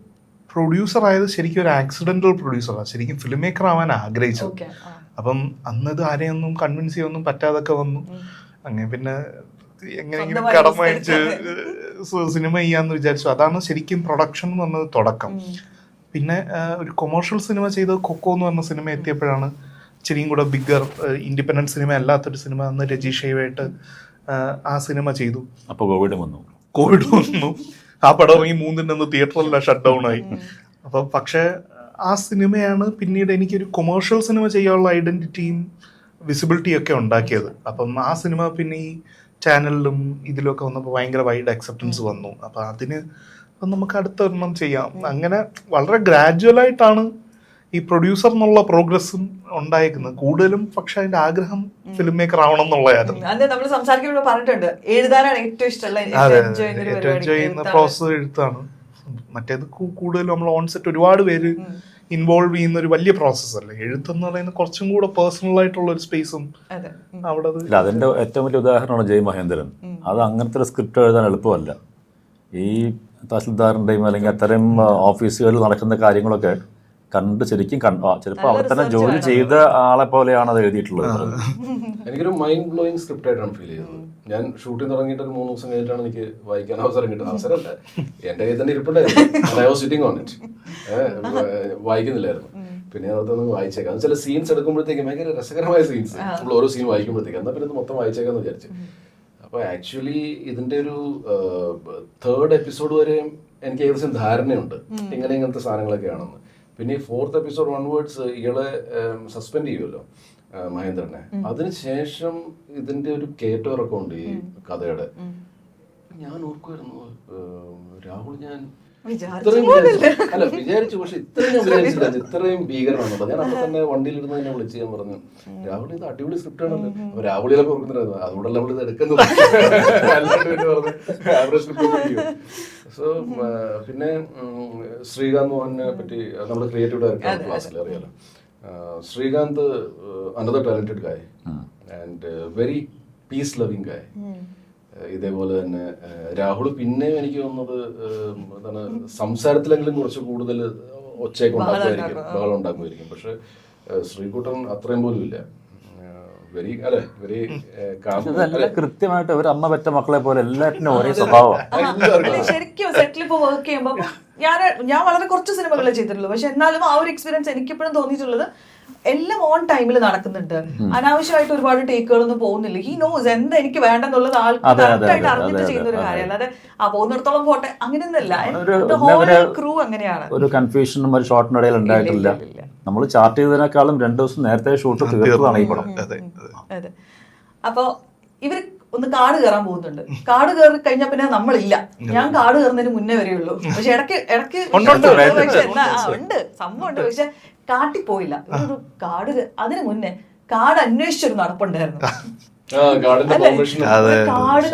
പ്രൊഡ്യൂസർ ആയത് ശരിക്കും ഒരു ആക്സിഡന്റൽ പ്രൊഡ്യൂസറാണ്, ശരിക്കും ഫിലിം മേക്കർ ആവാൻ ആഗ്രഹിച്ചത്. അപ്പം അന്ന് ഇത് ആരെയൊന്നും കൺവിൻസ് ചെയ്യാനൊന്നും പറ്റാതൊക്കെ വന്നു. അങ്ങനെ പിന്നെ എങ്ങനെയെങ്കിലും കടം വാങ്ങിച്ച് സിനിമ ചെയ്യാന്ന് വിചാരിച്ചു. അതാണ് ശരിക്കും പ്രൊഡക്ഷൻ എന്ന് പറഞ്ഞത് തുടക്കം. പിന്നെ ഒരു കൊമേഴ്ഷ്യൽ സിനിമ ചെയ്തത് കൊക്കോ എന്ന് പറഞ്ഞ സിനിമ എത്തിയപ്പോഴാണ് ഇച്ചിരിയും കൂടെ ബിഗർ ഇൻഡിപെൻഡന്റ് സിനിമ അല്ലാത്തൊരു സിനിമ. അന്ന് രജീഷ് ഷൈവായിട്ട് ആ സിനിമ ചെയ്തു. അപ്പോൾ കോവിഡ് വന്നു. ആ പടം ഇറങ്ങി 3 തിയേറ്ററെല്ലാം ഷട്ട് ഡൗൺ ആയി. അപ്പം പക്ഷെ ആ സിനിമയാണ് പിന്നീട് എനിക്കൊരു കൊമേഴ്ഷ്യൽ സിനിമ ചെയ്യാനുള്ള ഐഡന്റിറ്റിയും വിസിബിലിറ്റിയും ഒക്കെ ഉണ്ടാക്കിയത്. അപ്പം ആ സിനിമ പിന്നെ ഈ ചാനലിലും ഇതിലൊക്കെ വന്നപ്പോൾ ഭയങ്കര വൈഡ് അക്സെപ്റ്റൻസ് വന്നു. അപ്പം അതിന് നമുക്ക് അടുത്തൊരെണ്ണം ചെയ്യാം. അങ്ങനെ വളരെ ഗ്രാജുവലായിട്ടാണ് ഈ പ്രൊഡ്യൂസർ എന്നുള്ള പ്രോഗ്രസ്സും ഉണ്ടായിരിക്കുന്നത് കൂടുതലും. പക്ഷെ അതിന്റെ ആഗ്രഹം ഫിലിം മേക്കർ ആവണം എന്നുള്ളതായിരുന്നു. നമ്മൾ സംസാരിക്കുമ്പോൾ പറഞ്ഞിട്ടുണ്ട്, എഴുതാനാണ് ഏറ്റവും ഇഷ്ടമുള്ള, ഏറ്റവും എൻജോയ് ചെയ്യുന്ന പ്രോസസ് എഴുത്താണ്. മറ്റേത് കൂടുതലും നമ്മൾ ഓൺ സെറ്റ് ഒരുപാട് പേര് ഇൻവോൾവ് ചെയ്യുന്ന ഒരു വലിയ പ്രോസസ് അല്ലേ. എഴുത്തെന്ന് പറയുന്നത് കുറച്ചും കൂടെ പേഴ്സണൽ ആയിട്ടുള്ള ഒരു സ്പേസും അവിടെ. അതിന്റെ ഏറ്റവും വലിയ ഉദാഹരണമാണ് ജയ് മഹേന്ദ്രൻ. അത് അങ്ങനത്തെ ഒരു സ്ക്രിപ്റ്റ് എഴുതാൻ എളുപ്പമല്ല. ഈ തഹസിൽദാറിന്റെയും അല്ലെങ്കിൽ അത്തരം ഓഫീസുകളിൽ നടക്കുന്ന കാര്യങ്ങളൊക്കെ കണ്ട് ശരിക്കും ചിലപ്പോൾ അവിടെ തന്നെ ജോലി ചെയ്ത ആളെ പോലെയാണ് അത് എഴുതിയിട്ടുള്ളത്. എനിക്കൊരു മൈൻഡ് ബ്ലോയിങ് സ്ക്രിപ്റ്റ് ആയിട്ടാണ് ഫീൽ ചെയ്തത്. ഞാൻ ഷൂട്ടിംഗ് തുടങ്ങിയിട്ട് ഒരു 3 ദിവസം കഴിഞ്ഞിട്ടാണ് എനിക്ക് വായിക്കാൻ അവസരം കിട്ടുന്നത്. അവസരമല്ല, എൻ്റെ കയ്യിൽ തന്നെ ഇരിപ്പുണ്ടായിരുന്നു. സിറ്റിംഗ് ഓൺ ഇറ്റ്, വായിക്കുന്നില്ലായിരുന്നു. പിന്നെ അതൊന്ന് വായിച്ചേക്കാം. ചില സീൻസ് എടുക്കുമ്പോഴത്തേക്കും ഭയങ്കര രസകരമായ സീൻസ്, നമ്മൾ ഓരോ സീൻ വായിക്കുമ്പോഴത്തേക്കും എന്നാൽ പിന്നെ ഇത് മൊത്തം വായിച്ചേക്കാന്ന് വിചാരിച്ചു. അപ്പോൾ ആക്ച്വലി ഇതിൻ്റെ ഒരു 3rd എപ്പിസോഡ് വരെ എനിക്ക് ഏകദേശം ധാരണയുണ്ട് ഇങ്ങനത്തെ സാധനങ്ങളൊക്കെ ആണെന്ന്. പിന്നെ ഈ 4th എപ്പിസോഡ് ഓൺവേർഡ്സ് ഇയാളെ സസ്പെൻഡ് ചെയ്യുമല്ലോ മഹേന്ദ്രനെ. അതിനുശേഷം ഇതിന്റെ ഒരു കയറ്റമിറക്കമുണ്ട് ഈ കഥയുടെ. ഞാൻ ഓർക്കുമായിരുന്നു രാഹുൽ, ഞാൻ അല്ല വിചാരിച്ചു, പക്ഷെ ഇത്രയും ഞാൻ വിചാരിച്ചില്ല ഇത്രയും ഭീകരമാണല്ലോ. ഞാൻ അപ്പൊ തന്നെ വണ്ടിയിലിരുന്ന് തന്നെ വിളിച്ച് ഞാൻ പറഞ്ഞു, രാഹുൽ ഇത് അടിപൊളി സ്ക്രിപ്റ്റ് ആണല്ലോ. അപ്പൊ രാഹുലിലൊക്കെ ഓർക്കുന്നുണ്ടായിരുന്നു, അതുകൊണ്ടല്ല നമ്മൾ ഇത് എടുക്കുന്നത്. Average script. സോ പിന്നെ ശ്രീകാന്ത് മോഹനെ പറ്റി നമ്മുടെ ക്രിയേറ്റീവ് ഡയറക്ടർ ക്ലാസ്സിൽ അറിയാലോ. Srikanth another talented guy and very peace loving guy. ഇതേപോലെ തന്നെ രാഹുൽ പിന്നെയും എനിക്ക് തോന്നുന്നത് എന്താണ് സംസാരത്തിലെങ്കിലും കുറച്ച് കൂടുതൽ ഒച്ചയൊക്കെ ഉണ്ടാക്കുമായിരിക്കും, ബഹളം ഉണ്ടാക്കുമായിരിക്കും. പക്ഷെ ശ്രീകുട്ടൻ അത്രയും പോലും ഇല്ല. വെരി അല്ലെ വെരി കൃത്യമായിട്ട് ഒരു അമ്മ പെറ്റ മക്കളെ പോലെ എല്ലാറ്റിനും ഒരേ സ്വഭാവമാണ്. ശരിക്കും സെറ്റിൽ ഇപ്പോൾ വർക്ക് ചെയ്യുമ്പോൾ ഞാൻ വളരെ കുറച്ച് സിനിമകളെ ചെയ്തിട്ടുള്ളൂ, പക്ഷെ എന്നാലും ആ ഒരു എക്സ്പീരിയൻസ് എനിക്കിപ്പോഴും തോന്നിയിട്ടുള്ളത് എല്ലാം ഓൺ ടൈമിൽ നടക്കുന്നുണ്ട്. അനാവശ്യമായിട്ട് ഒരുപാട് ടേക്കുകളൊന്നും പോകുന്നില്ല. ഹി നോസ് എന്താ എനിക്ക് വേണ്ടെന്നുള്ളത് ആൾക്ക് കറക്റ്റായിട്ട് അറിഞ്ഞിട്ട് ചെയ്യുന്ന ഒരു കാര്യം. അല്ലാതെ ആ പോകുന്നിടത്തോളം പോട്ടെ അങ്ങനെയൊന്നുമല്ല. ക്രൂ അങ്ങനെയാണ്. ഒരു കൺഫ്യൂഷനും ഒരു ഷോട്ടിനിടയിൽ ഉണ്ടായിട്ടില്ല. നമ്മൾ ചാർട്ട് ചെയ്തതിനേക്കാളും 2 ദിവസം നേരത്തെ ഷൂട്ട് തീർത്തതാണ് ഈ പടം. അതെ. അപ്പൊ ഇവര് ഒന്ന് കാട് കയറാൻ പോകുന്നുണ്ട്. കാട് കയറി കഴിഞ്ഞാൽ പിന്നെ നമ്മളില്ല. ഞാൻ കാട് കയറുന്നതിന് മുന്നേ വരെയുള്ളൂ. പക്ഷെ ഇടയ്ക്ക് ഉണ്ട്, സംഭവമുണ്ട്. പക്ഷെ കാട്ടിൽ പോയില്ല. ഒരു കാട് അതിന് മുന്നേ കാട് അന്വേഷിച്ചൊരു നടപ്പുണ്ടായിരുന്നു. കാട്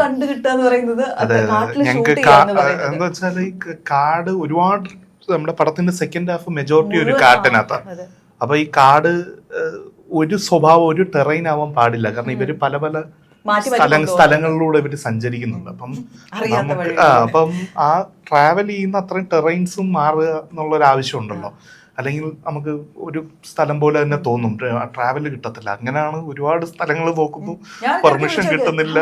കണ്ടു കിട്ടുക എന്ന് പറയുന്നത് കാട്ടില് ഷൂട്ട് ചെയ്യാന്ന് പറയുന്നത് എന്താ വെച്ചാല് കാട് ഒരുപാട് നമ്മുടെ പടത്തിന്റെ സെക്കൻഡ് ഹാഫ് മെജോറിറ്റി ഒരു കാട്ടിനകത്താണ്. അപ്പൊ ഈ കാട് ഒരു സ്വഭാവം ഒരു ടെറൈൻ ആവാൻ പാടില്ല. കാരണം ഇവര് പല പല സ്ഥലങ്ങളിലൂടെ ഇവര് സഞ്ചരിക്കുന്നുണ്ട്. അപ്പം ആ ട്രാവൽ ചെയ്യുന്ന അത്രയും ടെറൈൻസും മാറുക എന്നുള്ളൊരു ആവശ്യം ഉണ്ടല്ലോ. അല്ലെങ്കിൽ നമുക്ക് ഒരു സ്ഥലം പോലെ തന്നെ തോന്നും, ട്രാവൽ കിട്ടത്തില്ല. അങ്ങനെയാണ് ഒരുപാട് സ്ഥലങ്ങൾ നോക്കുന്നു, പെർമിഷൻ കിട്ടുന്നില്ല.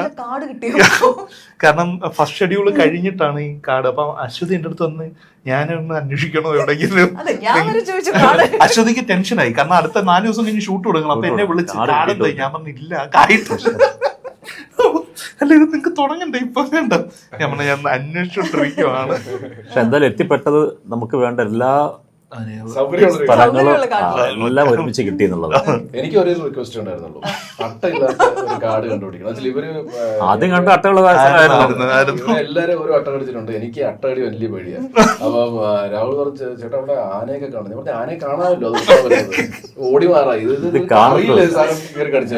കാരണം ഫസ്റ്റ് ഷെഡ്യൂൾ കഴിഞ്ഞിട്ടാണ് ഈ കാട്. അപ്പൊ അശ്വതി എന്റെ അടുത്ത് വന്ന് ഞാനൊന്ന് അന്വേഷിക്കണോ എവിടെയെങ്കിലും. അശ്വതിക്ക് ടെൻഷനായി, കാരണം അടുത്ത 4 ദിവസം കഴിഞ്ഞ് ഷൂട്ട് തുടങ്ങണം. അപ്പൊ എന്നെ വിളിച്ച് കാടെന്തായി, ഞാൻ പറഞ്ഞില്ല കായിട്ടില്ല. അല്ല ഇത് നിങ്ങക്ക് തുടങ്ങണ്ടേ ഇപ്പൊ വേണ്ട. ഞാൻ പറഞ്ഞ ഞാൻ അന്വേഷിച്ചോണ്ടിരിക്കുവാണ്. പക്ഷെ എന്തായാലും എത്തിപ്പെട്ടത് നമുക്ക് വേണ്ട എല്ലാ സ്ഥലങ്ങളും എല്ലാം ഒരുമിച്ച് കിട്ടി എന്നുള്ളത്. എനിക്ക് ഒരേ റിക്വസ്റ്റ് ഉണ്ടായിരുന്നുള്ളൂ, അട്ടയില്ലാത്ത ഒരു കാട് കണ്ടുപിടിക്കണം. ഇവര് ആദ്യം കണ്ട അട്ടയുള്ള എല്ലാരും ഓരോ അട്ട കടിച്ചിട്ടുണ്ട്. എനിക്ക് അട്ടകടി വലിയ പേടിയാണ്. അപ്പം രാഹുൽ പറഞ്ഞു, ചേട്ടാ അവിടെ ആനയൊക്കെ കാണുന്നു. ഞാൻ ആനയെ കാണാമല്ലോ, അത് ഓടി മാറാ. ഇത് അറിയില്ല സാധനം കയറി കടിച്ചു.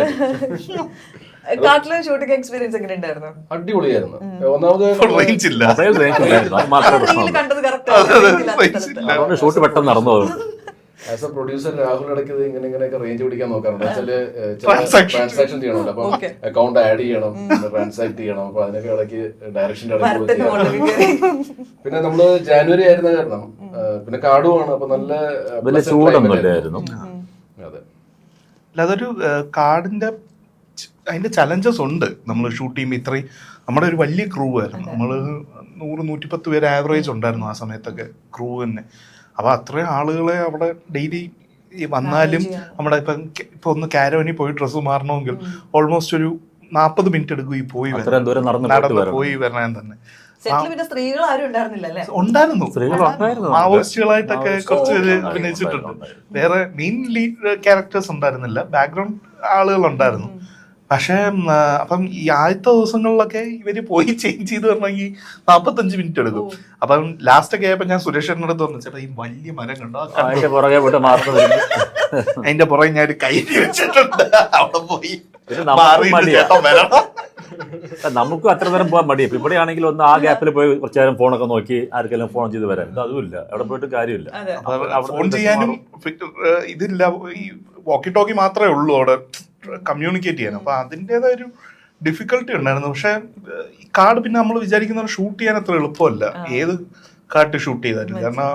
കാട്ടിലെ ഷൂട്ടിംഗ് എക്സ്പീരിയൻസ് എങ്ങനെ ഉണ്ടായിരുന്നു? അടിപൊളിയായിരുന്നു. ഒന്നാമത് ഷൂട്ട് പെട്ടെന്ന് നടന്നു പോകും. ആസ് എ പ്രൊഡ്യൂസർ രാഹുൽ ഇടയ്ക്ക് ഇങ്ങനെയൊക്കെ റേഞ്ച് പിടിക്കാൻ നോക്കാറുണ്ട്. ട്രാൻസാക്ഷൻ ചെയ്യണമല്ലോ, അപ്പൊ അക്കൗണ്ട് ആഡ് ചെയ്യണം, ട്രാൻസാക്ട് ചെയ്യണം. അപ്പൊ അതിനൊക്കെ ഇടയ്ക്ക് ഡയറക്ഷന്റെ ഇടയ്ക്ക്. പിന്നെ നമ്മള് ജാനുവരി ആയിരുന്ന കാരണം പിന്നെ കാടുമാണ്. അപ്പൊ നല്ല ചൂടൊന്നുമില്ലായിരുന്നു. അതെ, അതൊരു കാടിന്റെ അതിന്റെ ചലഞ്ചസ് ഉണ്ട്. നമ്മൾ ഷൂട്ട് ചെയ്യുമ്പോൾ ഇത്രയും നമ്മുടെ ഒരു വലിയ ക്രൂ ആയിരുന്നു. നമ്മൾ 100-110 പേര് ആവറേജ് ഉണ്ടായിരുന്നു ആ സമയത്തൊക്കെ ക്രൂ തന്നെ. അപ്പൊ അത്രയും ആളുകളെ അവിടെ ഡെയിലി വന്നാലും നമ്മുടെ ഇപ്പൊ ഒന്ന് കാരവനിൽ പോയി ഡ്രസ്സ് മാറണമെങ്കിൽ ഓൾമോസ്റ്റ് ഒരു 40 മിനിറ്റ് എടുക്കും ഈ പോയി വരാൻ തന്നെ. ഉണ്ടായിരുന്നു, മാവോയിസ്റ്റുകളായിട്ടൊക്കെ കുറച്ച് പേര് അഭിനയിച്ചിട്ടുണ്ട്. വേറെ മെയിൻ ലീഡ് ക്യാരക്ടേഴ്സ് ഉണ്ടായിരുന്നില്ല, ബാക്ക്ഗ്രൗണ്ട് ആളുകൾ ഉണ്ടായിരുന്നു. പക്ഷെ അപ്പം ഈ ആദ്യത്തെ ദിവസങ്ങളിലൊക്കെ ഇവര് പോയി ചേഞ്ച് ചെയ്ത് വരണമെങ്കിൽ 45 മിനിറ്റ് എടുക്കും. അപ്പം ലാസ്റ്റ് ഒക്കെ ആയപ്പോ ഞാൻ സുരേഷിന്റെ അടുത്ത് പറഞ്ഞു, ചേട്ടാ ഈ വലിയ മരം കണ്ടോ, അതിന്റെ പുറകെ ഞാൻ ഒരു കൈ വെച്ചിട്ടുണ്ട്, അവിടെ പോയി നമുക്കും അത്ര നേരം പോകാൻ മടിയാ. ഇവിടെ ആണെങ്കിൽ ഒന്ന് ആ ഗ്യാപ്പിൽ പോയി കുറച്ചു നേരം ഫോണൊക്കെ നോക്കി ആർക്കെല്ലാം ഫോൺ ചെയ്ത് വരാൻ. ഇത് അതുമില്ല, അവിടെ പോയിട്ട് കാര്യമില്ല. ഫോൺ ചെയ്യാനും ഇതില്ല, ഈ വോക്കി ടോക്കി മാത്രമേ ഉള്ളൂ അവിടെ കമ്മ്യൂണിക്കേറ്റ് ചെയ്യാൻ. അപ്പൊ അതിൻ്റെതായ ഒരു ഡിഫിക്കൽട്ടി ഉണ്ടായിരുന്നു. പക്ഷെ ഈ കാർഡ് പിന്നെ നമ്മൾ വിചാരിക്കുന്ന ഷൂട്ട് ചെയ്യാൻ അത്ര എളുപ്പമല്ല. ഏത് കാർഡ് ഷൂട്ട് ചെയ്താലും, കാരണം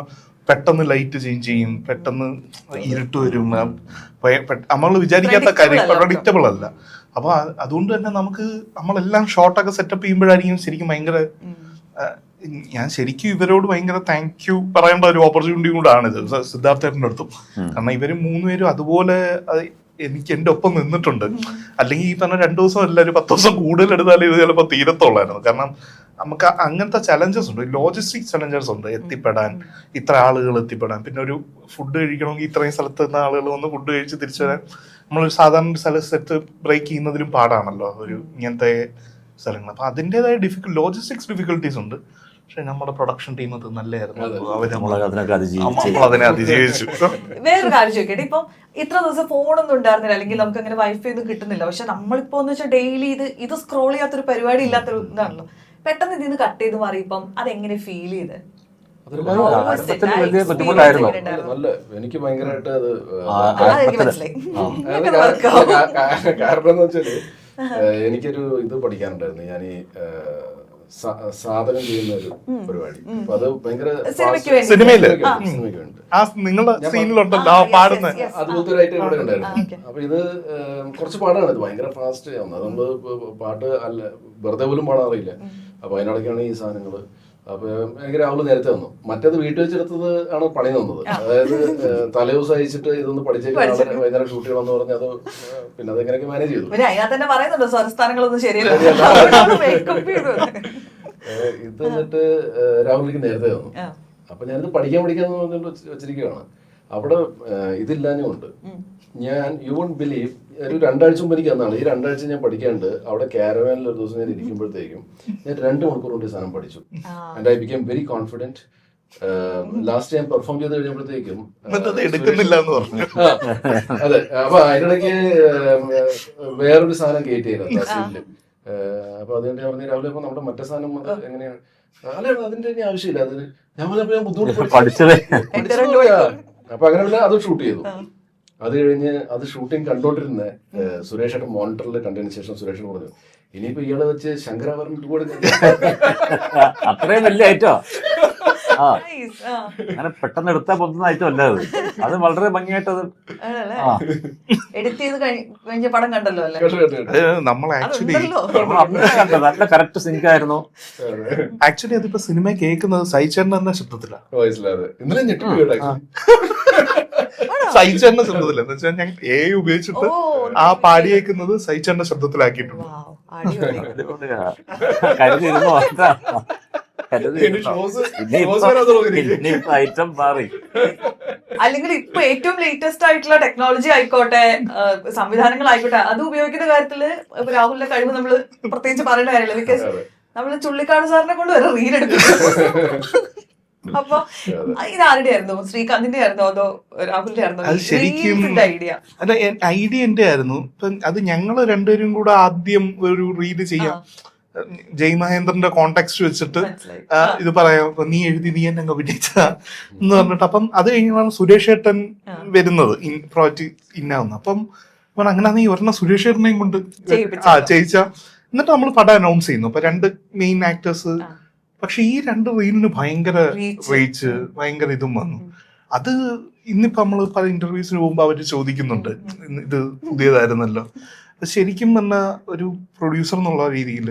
പെട്ടെന്ന് ലൈറ്റ് ചേഞ്ച് ചെയ്യും, പെട്ടെന്ന് ഇരുട്ട് വരും, നമ്മൾ വിചാരിക്കാത്ത കാര്യം പ്രഡിക്റ്റബിൾ അല്ല. അപ്പൊ അതുകൊണ്ട് തന്നെ നമുക്ക് നമ്മളെല്ലാം ഷോട്ടൊക്കെ സെറ്റപ്പ് ചെയ്യുമ്പോഴായിരിക്കും ശരിക്കും ഭയങ്കര, ഞാൻ ശരിക്കും ഇവരോട് ഭയങ്കര താങ്ക് യു പറയേണ്ട ഒരു ഓപ്പർച്യൂണിറ്റി കൂടാണ് ഇത് സിദ്ധാർത്ഥേട്ടൻ്റെ അടുത്തും. കാരണം ഇവര് 3 പേരും അതുപോലെ എനിക്ക് എന്റെ ഒപ്പം നിന്നിട്ടുണ്ട്. അല്ലെങ്കിൽ ഈ പറഞ്ഞ 2 ദിവസം അല്ല, ഒരു 10 ദിവസം കൂടുതൽ എടുത്താലും ഇത് ചിലപ്പോൾ തീരത്തുള്ളായിരുന്നു. കാരണം നമുക്ക് അങ്ങനത്തെ ചലഞ്ചസ് ഉണ്ട്, ലോജിസ്റ്റിക് ചലഞ്ചസ് ഉണ്ട്. എത്തിപ്പെടാൻ, ഇത്ര ആളുകൾ എത്തിപ്പെടാൻ, പിന്നെ ഒരു ഫുഡ് കഴിക്കണമെങ്കിൽ ഇത്രയും സ്ഥലത്ത് നിന്ന് ആളുകൾ വന്ന് ഫുഡ് കഴിച്ച് തിരിച്ചു വരാൻ നമ്മളൊരു സാധാരണ സ്ഥല സെറ്റ് ബ്രേക്ക് ചെയ്യുന്നതിലും പാടാണല്ലോ ഒരു ഇങ്ങനത്തെ സ്ഥലങ്ങൾ. അപ്പൊ അതിൻ്റെതായ ലോജിസ്റ്റിക്സ് ഡിഫിക്കൽട്ടീസ് ഉണ്ട്. പക്ഷെ നമ്മുടെ പ്രൊഡക്ഷൻ ടീം അത് നല്ലതായിരുന്നു. അതിനൊക്കെ അതിജീവിച്ച് നമ്മളതിനെ അതിജീവിച്ചു. വേറൊരു കാര്യം ചോദിക്കട്ടെ, ഇപ്പം ഇത്ര ദിവസം ഫോണൊന്നും ഉണ്ടായിരുന്നില്ല, അല്ലെങ്കിൽ നമുക്ക് അങ്ങനെ വൈഫൈ ഒന്നും കിട്ടുന്നില്ല. പക്ഷെ നമ്മളിപ്പോ എന്ന് വെച്ചാൽ ഡെയിലി ഇത് സ്ക്രോൾ ചെയ്യാത്തൊരു പരിപാടി ഇല്ലാത്തൊരു ഇതാണല്ലോ. പെട്ടെന്ന് ഇതിന്ന് കട്ട് ചെയ്ത് മാറിയപ്പം അതെങ്ങനെ ഫീൽ ചെയ്ത്? വലിയ ബുദ്ധിമുട്ടായിരുന്നു. നല്ല എനിക്ക് ഭയങ്കരമായിട്ട് അത് അതെനിക്ക് മനസ്സിലായി. കാരണം എന്ന് വെച്ചാല് എനിക്കൊരു ഇത് പഠിക്കാനുണ്ടായിരുന്നു. ഞാൻ ഈ സാധനം ചെയ്യുന്ന ഒരു പരിപാടി. അപ്പൊ അത് ഭയങ്കര സിനിമയില് സിനിമയ്ക്ക് വേണ്ടി ആ നിങ്ങളുടെ സീനിലുണ്ടല്ലോ പാടുന്ന അതുപോലത്തെ ഒരു ഐറ്റം ഇവിടെ ഉണ്ടായിരുന്നു. അപ്പൊ ഇത് കുറച്ച് പാടാണ്, ഇത് ഭയങ്കര ഫാസ്റ്റ് ആവുന്നത്. അത് നമ്മള് പാട്ട് അല്ല വെറുതെ പോലും പാടാൻ അറിയില്ല. അപ്പൊ അതിനിടയ്ക്കാണ് ഈ സാധനങ്ങള്. അപ്പൊ എനിക്ക് രാഹുൽ നേരത്തെ വന്നു. മറ്റേത് വീട്ടിൽ വെച്ചെടുത്തത് ആണ് പണി തന്നത്. അതായത് തലേദിവസം അയച്ചിട്ട് ഇതൊന്ന് പഠിച്ചേക്കാൻ വൈകുന്നേരം ഷൂട്ട് ചെയ്യണമെന്ന് പറഞ്ഞ് അത് പിന്നെ അതെങ്ങനെയൊക്കെ മാനേജ് ചെയ്തു. അതിനകത്ത് പറയുന്നുണ്ടോ സ്വരസ്ഥാനങ്ങളൊന്നും ശരിയല്ല. ഇത് എന്നിട്ട് രാഹുലിക്ക് നേരത്തെ വന്നു. അപ്പൊ ഞാനിത് പഠിക്കാന്ന് പറഞ്ഞിട്ട് വെച്ചിരിക്കുകയാണ്. അവിടെ ഇതില്ലാഞ്ഞുകൊണ്ട് ഞാൻ യു വോണ്ട് ബിലീവ് ഒരു 2 ആഴ്ച മുമ്പ് എനിക്ക് തന്നാണ്. ഈ 2 ആഴ്ച ഞാൻ പഠിക്കാണ്ട് അവിടെ കാരവാനിൽ ഒരു ദിവസം ഞാൻ ഇരിക്കുമ്പോഴത്തേക്കും ഞാൻ 2 മണിക്കൂർ കൊണ്ട് ഈ സാധനം പഠിച്ചു. And I become very confident. Last ഞാൻ പെർഫോം ചെയ്ത് കഴിഞ്ഞപ്പോഴത്തേക്കും എടുക്കുന്നില്ല എന്ന് പറഞ്ഞു. അതെ. അപ്പൊ അതിനിടയ്ക്ക് വേറൊരു സാധനം കയറ്റിയായിരുന്നു സീനില്. അപ്പൊ അതുകൊണ്ട് ഞാൻ പറഞ്ഞു രാവിലെ അപ്പൊ നമ്മുടെ മറ്റേ സാധനം അത് എങ്ങനെയാണ്? അല്ല അതിന്റെ ഇനി ആവശ്യമില്ല. അത് ഞാൻ ബുദ്ധിമുട്ട് പഠിച്ചത്. അപ്പൊ അങ്ങനെ പിന്നെ അത് ഷൂട്ട് ചെയ്തു. അത് കഴിഞ്ഞ് അത് ഷൂട്ടിംഗ് കണ്ടോണ്ടിരുന്ന സുരേഷ് മോണിറ്ററിൽ കണ്ടതിന് ശേഷം സുരേഷ് പറഞ്ഞു ഇനിയിപ്പോ ഇയാളെ വെച്ച് ശങ്കരാഭരണം കൂടെ അത്രയും വലിയ ഐറ്റോ. അങ്ങനെ പെട്ടെന്ന് എടുത്താൽ പൊതുന്ന ഐറ്റം അല്ല അത്. അത് വളരെ ഭംഗിയായിട്ട് അത് എഡിറ്റ് ചെയ്ത് കഴിഞ്ഞ പടം കണ്ടല്ലോ അല്ലേ? നമ്മൾ ആക്ച്വലി നല്ല കറക്റ്റ് സിങ്ക് ആയിരുന്നു. ആക്ച്വലി അതിപ്പോ സിനിമ കേൾക്കുന്നത് സൈചേട്ടൻ എന്ന ശബ്ദത്തിലാണ്. ഇന്നലെ ഞെട്ടി സൈചേട്ടന്റെ ശബ്ദത്തില്ല എന്ന് വെച്ചാൽ ഞാൻ ഉപയോഗിച്ചിട്ട് ആ പാടിയേക്കുന്നത് സൈചേട്ടന്റെ ശബ്ദത്തിലാക്കിയിട്ടുണ്ട്. കരുതിരുന്നു ഐറ്റം മാറി. അല്ലെങ്കിൽ ഇപ്പൊ ഏറ്റവും ലേറ്റസ്റ്റ് ആയിട്ടുള്ള ടെക്നോളജി ആയിക്കോട്ടെ, സംവിധാനങ്ങളായിക്കോട്ടെ, അത് ഉപയോഗിക്കുന്ന കാര്യത്തില് രാഹുലിന്റെ കഴിവ് നമ്മള് പ്രത്യേകിച്ച് പറയേണ്ട കാര്യമില്ല. ബിക്കോസ് നമ്മള് ചുള്ളിക്കാട് സാറിനെ കൊണ്ട് വരെ റീൽ എടുക്കും. അപ്പൊ ഇത് ആരുടെ ആയിരുന്നു? ശ്രീകാന്തിന്റെ ആയിരുന്നോ അതോ രാഹുലിന്റെ ആയിരുന്നോ? അത് ശരിക്കും അല്ല, ഐഡിയ എന്റെ ആയിരുന്നു. അത് ഞങ്ങള് രണ്ടുപേരും കൂടെ ആദ്യം ഒരു റീല് ചെയ്യാം, ജയ് മഹേന്ദ്രന്റെ കോണ്ടാക്ട് വെച്ചിട്ട് ഇത് പറയാം, നീ എഴുതി നീ എന്നെ അഭിനയിച്ച എന്ന് പറഞ്ഞിട്ട്. അപ്പം അത് കഴിഞ്ഞാണ് സുരേഷ് ഏട്ടൻ വരുന്നത് പ്രോജക്റ്റ് ഇന്നാവുന്നത്. അപ്പം അങ്ങനെ നീ ഒരെണ്ണം സുരേഷ് ഏട്ടനെയും കൊണ്ട് ചെയ്യിച്ച. എന്നിട്ട് നമ്മൾ പടം അനൗൺസ് ചെയ്യുന്നു. അപ്പൊ 2 മെയിൻ ആക്ടേഴ്സ്. പക്ഷെ ഈ 2 റീലിന് ഭയങ്കര റീച്ച്, ഭയങ്കര ഇതും വന്നു. അത് ഇന്നിപ്പോ നമ്മള് പല ഇന്റർവ്യൂസിന് പോകുമ്പോ അവര് ചോദിക്കുന്നുണ്ട് ഇത് പുതിയതായിരുന്നല്ലോ. ശരിക്കും തന്നെ ഒരു പ്രൊഡ്യൂസർ എന്നുള്ള രീതിയിൽ,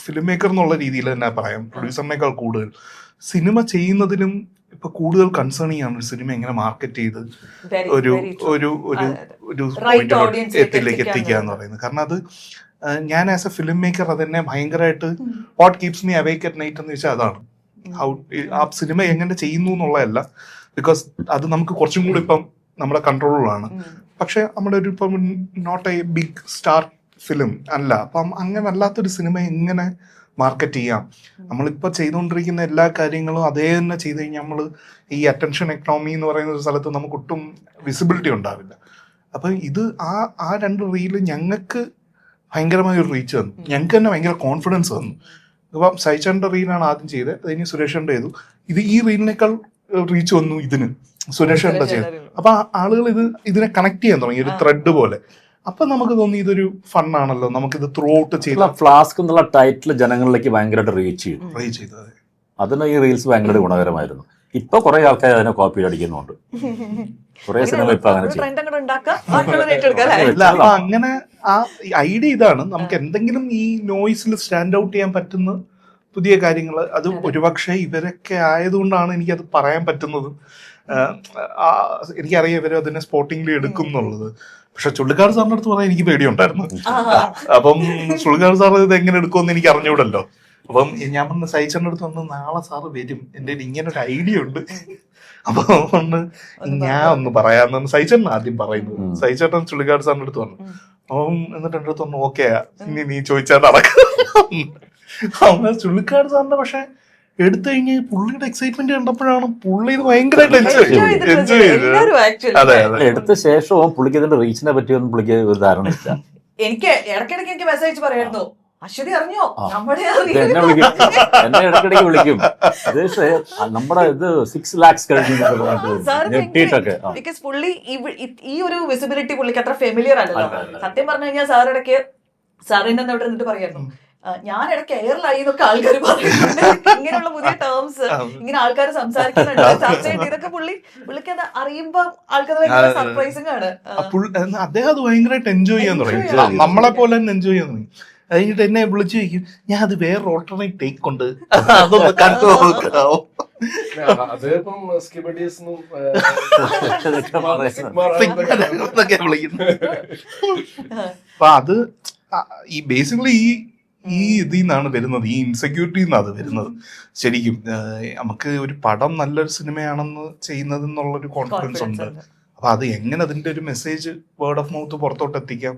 ഫിലിം മേക്കർ എന്നുള്ള രീതിയിൽ തന്നെ പറയാം, പ്രൊഡ്യൂസറിനേക്കാൾ കൂടുതൽ സിനിമ ചെയ്യുന്നതിലും ഇപ്പൊ കൂടുതൽ കൺസേണിംഗ് ആണ് സിനിമ എങ്ങനെ മാർക്കറ്റ് ചെയ്ത് ഒരു ഒരു ഒരു പോയിന്റിലേക്ക് എത്തിക്കുക എന്ന് പറയുന്നത്. കാരണം അത് ഞാൻ ആസ് എ ഫിലിം മേക്കർ അതെന്നെ ഭയങ്കരമായിട്ട് what keeps me അവേക്ക് at night എന്ന് വെച്ചാൽ അതാണ്. ആ സിനിമ എങ്ങനെ ചെയ്യുന്നു എന്നുള്ളതല്ല, ബിക്കോസ് അത് നമുക്ക് കുറച്ചും കൂടി ഇപ്പം നമ്മുടെ കൺട്രോളിലാണ്. പക്ഷെ നമ്മുടെ ഒരു ഇപ്പം not a big star film അല്ല. അപ്പം അങ്ങനെ അല്ലാത്തൊരു സിനിമ എങ്ങനെ മാർക്കറ്റ് ചെയ്യാം? നമ്മളിപ്പോൾ ചെയ്തുകൊണ്ടിരിക്കുന്ന എല്ലാ കാര്യങ്ങളും അതേ തന്നെ ചെയ്ത് കഴിഞ്ഞാൽ നമ്മൾ ഈ അറ്റൻഷൻ എക്കണോമി എന്ന് പറയുന്ന ഒരു സ്ഥലത്ത് നമുക്ക് ഒട്ടും വിസിബിലിറ്റി ഉണ്ടാവില്ല. അപ്പം ഇത് ആ 2 റീല് ഞങ്ങൾക്ക് ഭയങ്കരമായ ഒരു റീച്ച് തന്നു. ഞങ്ങൾക്ക് തന്നെ ഭയങ്കര കോൺഫിഡൻസ് തന്നു. ഇപ്പം സൈചാന്റെ റീലാണ് ആദ്യം ചെയ്തത്, അത് കഴിഞ്ഞ് സുരേഷന്റെ ചെയ്തു. ഇത് ഈ റീലിനേക്കാൾ റീച്ച് വന്നു ഇതിന്, സുരേഷന്റെ ചെയ്തു. അപ്പൊ ആളുകൾ ഇതിനെ കണക്ട് ചെയ്യാൻ തുടങ്ങി ഒരു ത്രെഡ് പോലെ. അപ്പൊ നമുക്ക് തോന്നി ഇതൊരു ഫണ്ണാണല്ലോ, നമുക്കിത് ത്രൂ ഔട്ട് ചെയ്ത്. ഫ്ലാസ്ക് എന്നുള്ള ടൈറ്റിൽ ജനങ്ങളിലേക്ക് ഭയങ്കരമായിട്ട് റീച്ച് ചെയ്തു. അതിന് ഈ റീൽസ് ഭയങ്കര ഗുണകരമായിരുന്നു. ഇപ്പൊ കുറെ ആൾക്കാർ അതിനെ കോപ്പി അടിക്കുന്നുണ്ട്. കുറെ സിനിമ ഇപ്പൊ അങ്ങനെ ആ ഐഡിയ ഇതാണ്, നമുക്ക് എന്തെങ്കിലും ഈ നോയ്സിൽ സ്റ്റാൻഡ് ഔട്ട് ചെയ്യാൻ പറ്റുന്ന പുതിയ കാര്യങ്ങൾ. അത് ഒരുപക്ഷെ ഇവരൊക്കെ ആയതുകൊണ്ടാണ് എനിക്കത് പറയാൻ പറ്റുന്നത്. എനിക്കറിയാം ഇവര് അതിനെ സ്പോട്ടിംഗ്ലി എടുക്കും എന്നുള്ളത്. പക്ഷെ ചുള്ളിക്കാട് സാറിന്റെ അടുത്ത് പറയാൻ എനിക്ക് പേടിയുണ്ടായിരുന്നു. അപ്പം ചുള്ളിക്കാട് സാർ ഇത് എങ്ങനെ എടുക്കുമെന്ന് എനിക്ക് അറിഞ്ഞൂടല്ലോ. അപ്പം ഞാൻ പറഞ്ഞ സൈച്ചറിന്റെ അടുത്ത് വന്ന് നാളെ സാറ് വരും, എന്റെ ഇങ്ങനെ ഒരു ഐഡിയ ഉണ്ട്, അപ്പൊ ഒന്ന് ഞാൻ ഒന്ന് പറയാന്ന് സൈച്ചേട്ടൻ ആദ്യം പറയുന്നത്. സൈച്ചേട്ടൻ ചുള്ളിക്കാട് സാറിന്റെ അടുത്ത് പറഞ്ഞു. അപ്പം എന്നിട്ട് എന്റെ അടുത്ത് പറഞ്ഞു ഓക്കെ ഇനി നീ ചോദിച്ചാൽ നടക്കാം. ചുള്ളിക്കാട് സാറിന്റെ പക്ഷെ എടുത്തു കഴിഞ്ഞ് പുള്ളിയുടെ എക്സൈറ്റ്മെന്റ് കണ്ടപ്പോഴാണ് പുള്ളി ഇത് ഭയങ്കരമായിട്ട് എൻജോയ് ചെയ്ത്. എല്ലാവരും actually. അതെ അതെ. എടുത്ത ശേഷവും പുള്ളിക്ക് ഇതിന്റെ റീച്ചിനെ പറ്റിയൊന്നും പുള്ളിക്ക് ഒരു ധാരണ ഇല്ല. എനിക്ക് ഇടയ്ക്കിടയ്ക്ക് എനിക്ക് മെസ്സേജ് പറയായിരുന്നു, അശ്വതി അറിഞ്ഞോ നമ്മുടെ ഇത് എന്നെ വിളിക്കും, എന്നെ ഇടയ്ക്കിടയ്ക്ക് വിളിക്കും. അത് നമ്മുടെ ഇത് 6 lakhs കഴിഞ്ഞു ഞെട്ടിയിട്ടൊക്കെ. ബിക്കോസ് പുള്ളി ഈ ഒരു വിസിബിലിറ്റി പുള്ളിക്ക് അത്ര ഫെമിലിയർ അല്ലല്ലോ. സത്യം പറഞ്ഞു കഴിഞ്ഞാൽ സാർ ഇടയ്ക്ക് സാറിന്റെ അവിടെ നിന്നിട്ട് പറയായിരുന്നു, ഞാൻ ഇടയ്ക്ക് എയർലൈൻ എന്നൊക്കെ ആൾക്കാർ പറയുന്നുണ്ട്, ഇങ്ങനെയുള്ള പുതിയ ടേംസ് ഇങ്ങനെ ആൾക്കാർ സംസാരിക്കുന്നുണ്ട്, ചർച്ച ചെയ്യുന്നുണ്ട്. ഇതൊക്കെ പുള്ളിക്ക് അത് അറിയുമ്പോ ആൾക്കാർ ഭയങ്കര സർപ്രൈസിംഗ് ആണ്. അദ്ദേഹം അത് ഭയങ്കരമായിട്ട് എൻജോയ് ചെയ്യാൻ തുടങ്ങി, നമ്മളെ പോലെ തന്നെ എൻജോയ് ചെയ്യാൻ തുടങ്ങി. അത് കഴിഞ്ഞിട്ട് എന്നെ വിളിച്ചു ചോദിക്കും, ഞാൻ അത് വേറെ ഓൾട്ടർനേറ്റ് ടേക്ക് കൊണ്ട് അതൊന്ന് കണ്ടു നോക്കാവോ. അദ്ദേഹം സ്കിബഡീസ്ന്നും വിളിക്കുന്നത്. അപ്പൊ അത് ഈ ബേസിക്കലി ഈ ഇതിൽ നിന്നാണ് വരുന്നത്, ഈ ഇൻസെക്യൂരിറ്റി നിന്നാണ് വരുന്നത്. ശരിക്കും നമുക്ക് ഒരു പടം നല്ലൊരു സിനിമയാണെന്ന് ചെയ്യുന്നത് എന്നുള്ളൊരു കോൺഫിഡൻസ് ഉണ്ട്. അപ്പൊ അത് എങ്ങനെ അതിന്റെ ഒരു മെസ്സേജ് വേർഡ് ഓഫ് മൗത്ത് പുറത്തോട്ട് എത്തിക്കാം.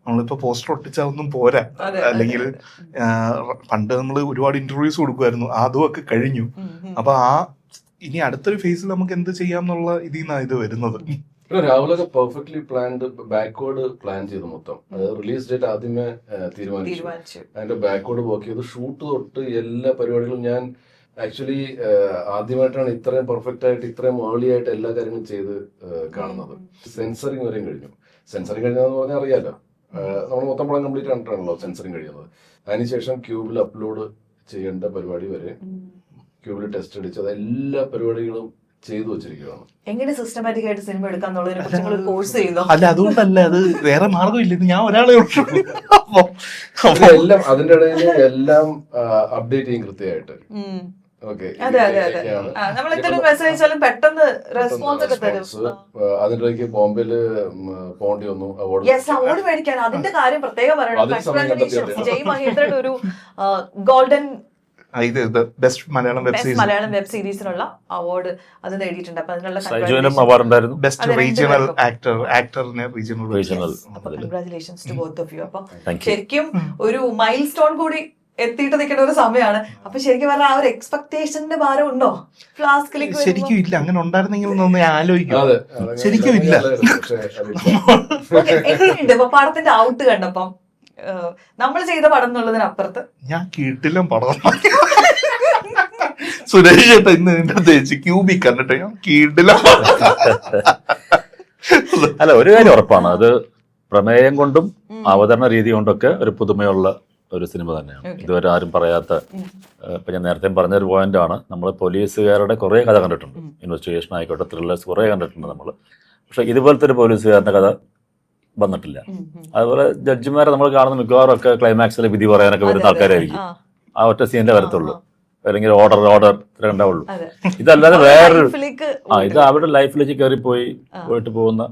നമ്മളിപ്പോ പോസ്റ്റർ ഒട്ടിച്ചാൽ ഒന്നും പോരാ. അല്ലെങ്കിൽ പണ്ട് നമ്മൾ ഒരുപാട് ഇന്റർവ്യൂസ് കൊടുക്കുമായിരുന്നു, അതും ഒക്കെ കഴിഞ്ഞു. അപ്പൊ ഇനി അടുത്തൊരു ഫേസിൽ നമുക്ക് എന്ത് ചെയ്യാം എന്നുള്ള ഇതിൽ നിന്നാണ് ഇത് വരുന്നത്. രാഹുലൊക്കെ പെർഫെക്റ്റ്ലി പ്ലാൻഡ്, ബാക്ക്വേർഡ് പ്ലാൻ ചെയ്തു മൊത്തം. അതായത് റിലീസ് ഡേറ്റ് ആദ്യമേ തീരുമാനിച്ചു, അതിന്റെ ബാക്ക്വേർഡ് വർക്ക് ചെയ്തു. ഷൂട്ട് തൊട്ട് എല്ലാ പരിപാടികളും ഞാൻ ആക്ച്വലി ആദ്യമായിട്ടാണ് ഇത്രയും പെർഫെക്റ്റ് ആയിട്ട് ഇത്രയും ഏർലി ആയിട്ട് എല്ലാ കാര്യങ്ങളും ചെയ്ത് കാണുന്നത്. സെൻസറിങ് വരെയും കഴിഞ്ഞു. സെൻസറിങ് കഴിഞ്ഞതെന്ന് പറഞ്ഞാൽ അറിയാലോ, നമ്മൾ മൊത്തം പടം കംപ്ലീറ്റ് കണ്ടിട്ടാണല്ലോ സെൻസറിങ് കഴിയുന്നത്. അതിനുശേഷം ക്യൂബിൽ അപ്ലോഡ് ചെയ്യേണ്ട പരിപാടി വരെ ക്യൂബിൽ ടെസ്റ്റ് അടിച്ച് അത് എല്ലാ പരിപാടികളും ചെയ്തു വെച്ചിരിക്കുകയാണ്. എങ്ങനെ സിസ്റ്റമാറ്റിക് ആയിട്ട് സിനിമ എടുക്കാന്നുള്ളതിനെ കുറിച്ച് ഒരു കോഴ്സ് ചെയ്യുന്നു. അല്ല, അതുകൊണ്ടല്ല, അത് വേറെ മാർഗമില്ല. ഇത് ഞാൻ ഒരാളെ എല്ലാം അതിന്റെ ഇടയിൽ എല്ലാം അപ്ഡേറ്റ് ചെയ്യും കൃത്യമായിട്ട്. അതിന്റെ ഇടയ്ക്ക് ബോംബെയില് പോണ്ടി വന്നു അവാർഡ് മേടിക്കാൻ. അതിന്റെ കാര്യം പ്രത്യേകം പറയണം. ജയ് മഹേന്ദ്രൻ ഒരു ഗോൾഡൻ ബെസ്റ്റ് മലയാളം വെബ് സീരീസിനുള്ള അവാർഡ് അത് നേടിയിട്ടുണ്ട്. അപ്പൊ അതിനുള്ള ബെസ്റ്റ് റീജിയണൽ ആക്ടറിന് regional congratulations to both of you. അപ്പൊ ശരിക്കും ഒരു മൈൽ സ്റ്റോൺ കൂടി എത്തിയിട്ട് നിൽക്കുന്ന ഒരു സമയമാണ്. അപ്പൊ ശരിക്കും പറഞ്ഞാൽ ആ ഒരു എക്സ്പെക്ടേഷന്റെ ഭാരം ഉണ്ടോ ഫ്ലാസ്കിലേക്ക്? ശരിക്കും ഇല്ല. അങ്ങനെ ഉണ്ടായിരുന്നെങ്കിൽ ഒന്ന് ആലോചിക്കും. ശരിക്കും ഇല്ല. എങ്ങനെയുണ്ട് ഇപ്പൊ പടത്തിന്റെ ഔട്ട് കണ്ടപ്പം? നമ്മൾ ചെയ്ത പടം എന്നുള്ളതിനപ്പുറത്ത് ഞാൻ കേട്ടില്ല പടം. സുരേഷ് ചേട്ടാ ഇന്ന് എന്റെ ക്യൂബി കണ്ടിട്ട് ഞാൻ കേട്ടില്ല. അല്ല, ഒരു കാര്യം ഉറപ്പാണ്, അത് പ്രമേയം കൊണ്ടും അവതരണ രീതി കൊണ്ടൊക്കെ ഒരു പുതുമയുള്ള ഒരു സിനിമ തന്നെയാണ്. ഇതുവരെ ആരും പറയാത്ത, ഇപ്പൊ ഞാൻ നേരത്തെ പറഞ്ഞൊരു പോയിന്റ് ആണ്, നമ്മൾ പോലീസുകാരുടെ കുറെ കഥ കണ്ടിട്ടുണ്ട്, ഇൻവെസ്റ്റിഗേഷൻ ആയിക്കോട്ടെ, ത്രില്ലേഴ്സ് കുറെ കണ്ടിട്ടുണ്ട് നമ്മൾ. പക്ഷെ ഇതുപോലത്തെ ഒരു പോലീസുകാരന്റെ കഥ വന്നിട്ടില്ല. അതുപോലെ ജഡ്ജിമാരെ നമ്മൾ കാണുന്ന മിക്കവാറും ഒക്കെ ക്ലൈമാക്സിൽ വിധി പറയാനൊക്കെ വരുന്ന ആൾക്കാരായിരിക്കും. ആ ഒറ്റ സീനിലെ വരത്തുള്ളൂ, അല്ലെങ്കിൽ ഓർഡർ ഇത്ര ഉണ്ടാവുള്ളൂ. ഇതല്ലാതെ വേറൊരു ഇത് അവരുടെ ലൈഫിലേക്ക് പോയിട്ട് പോകുന്ന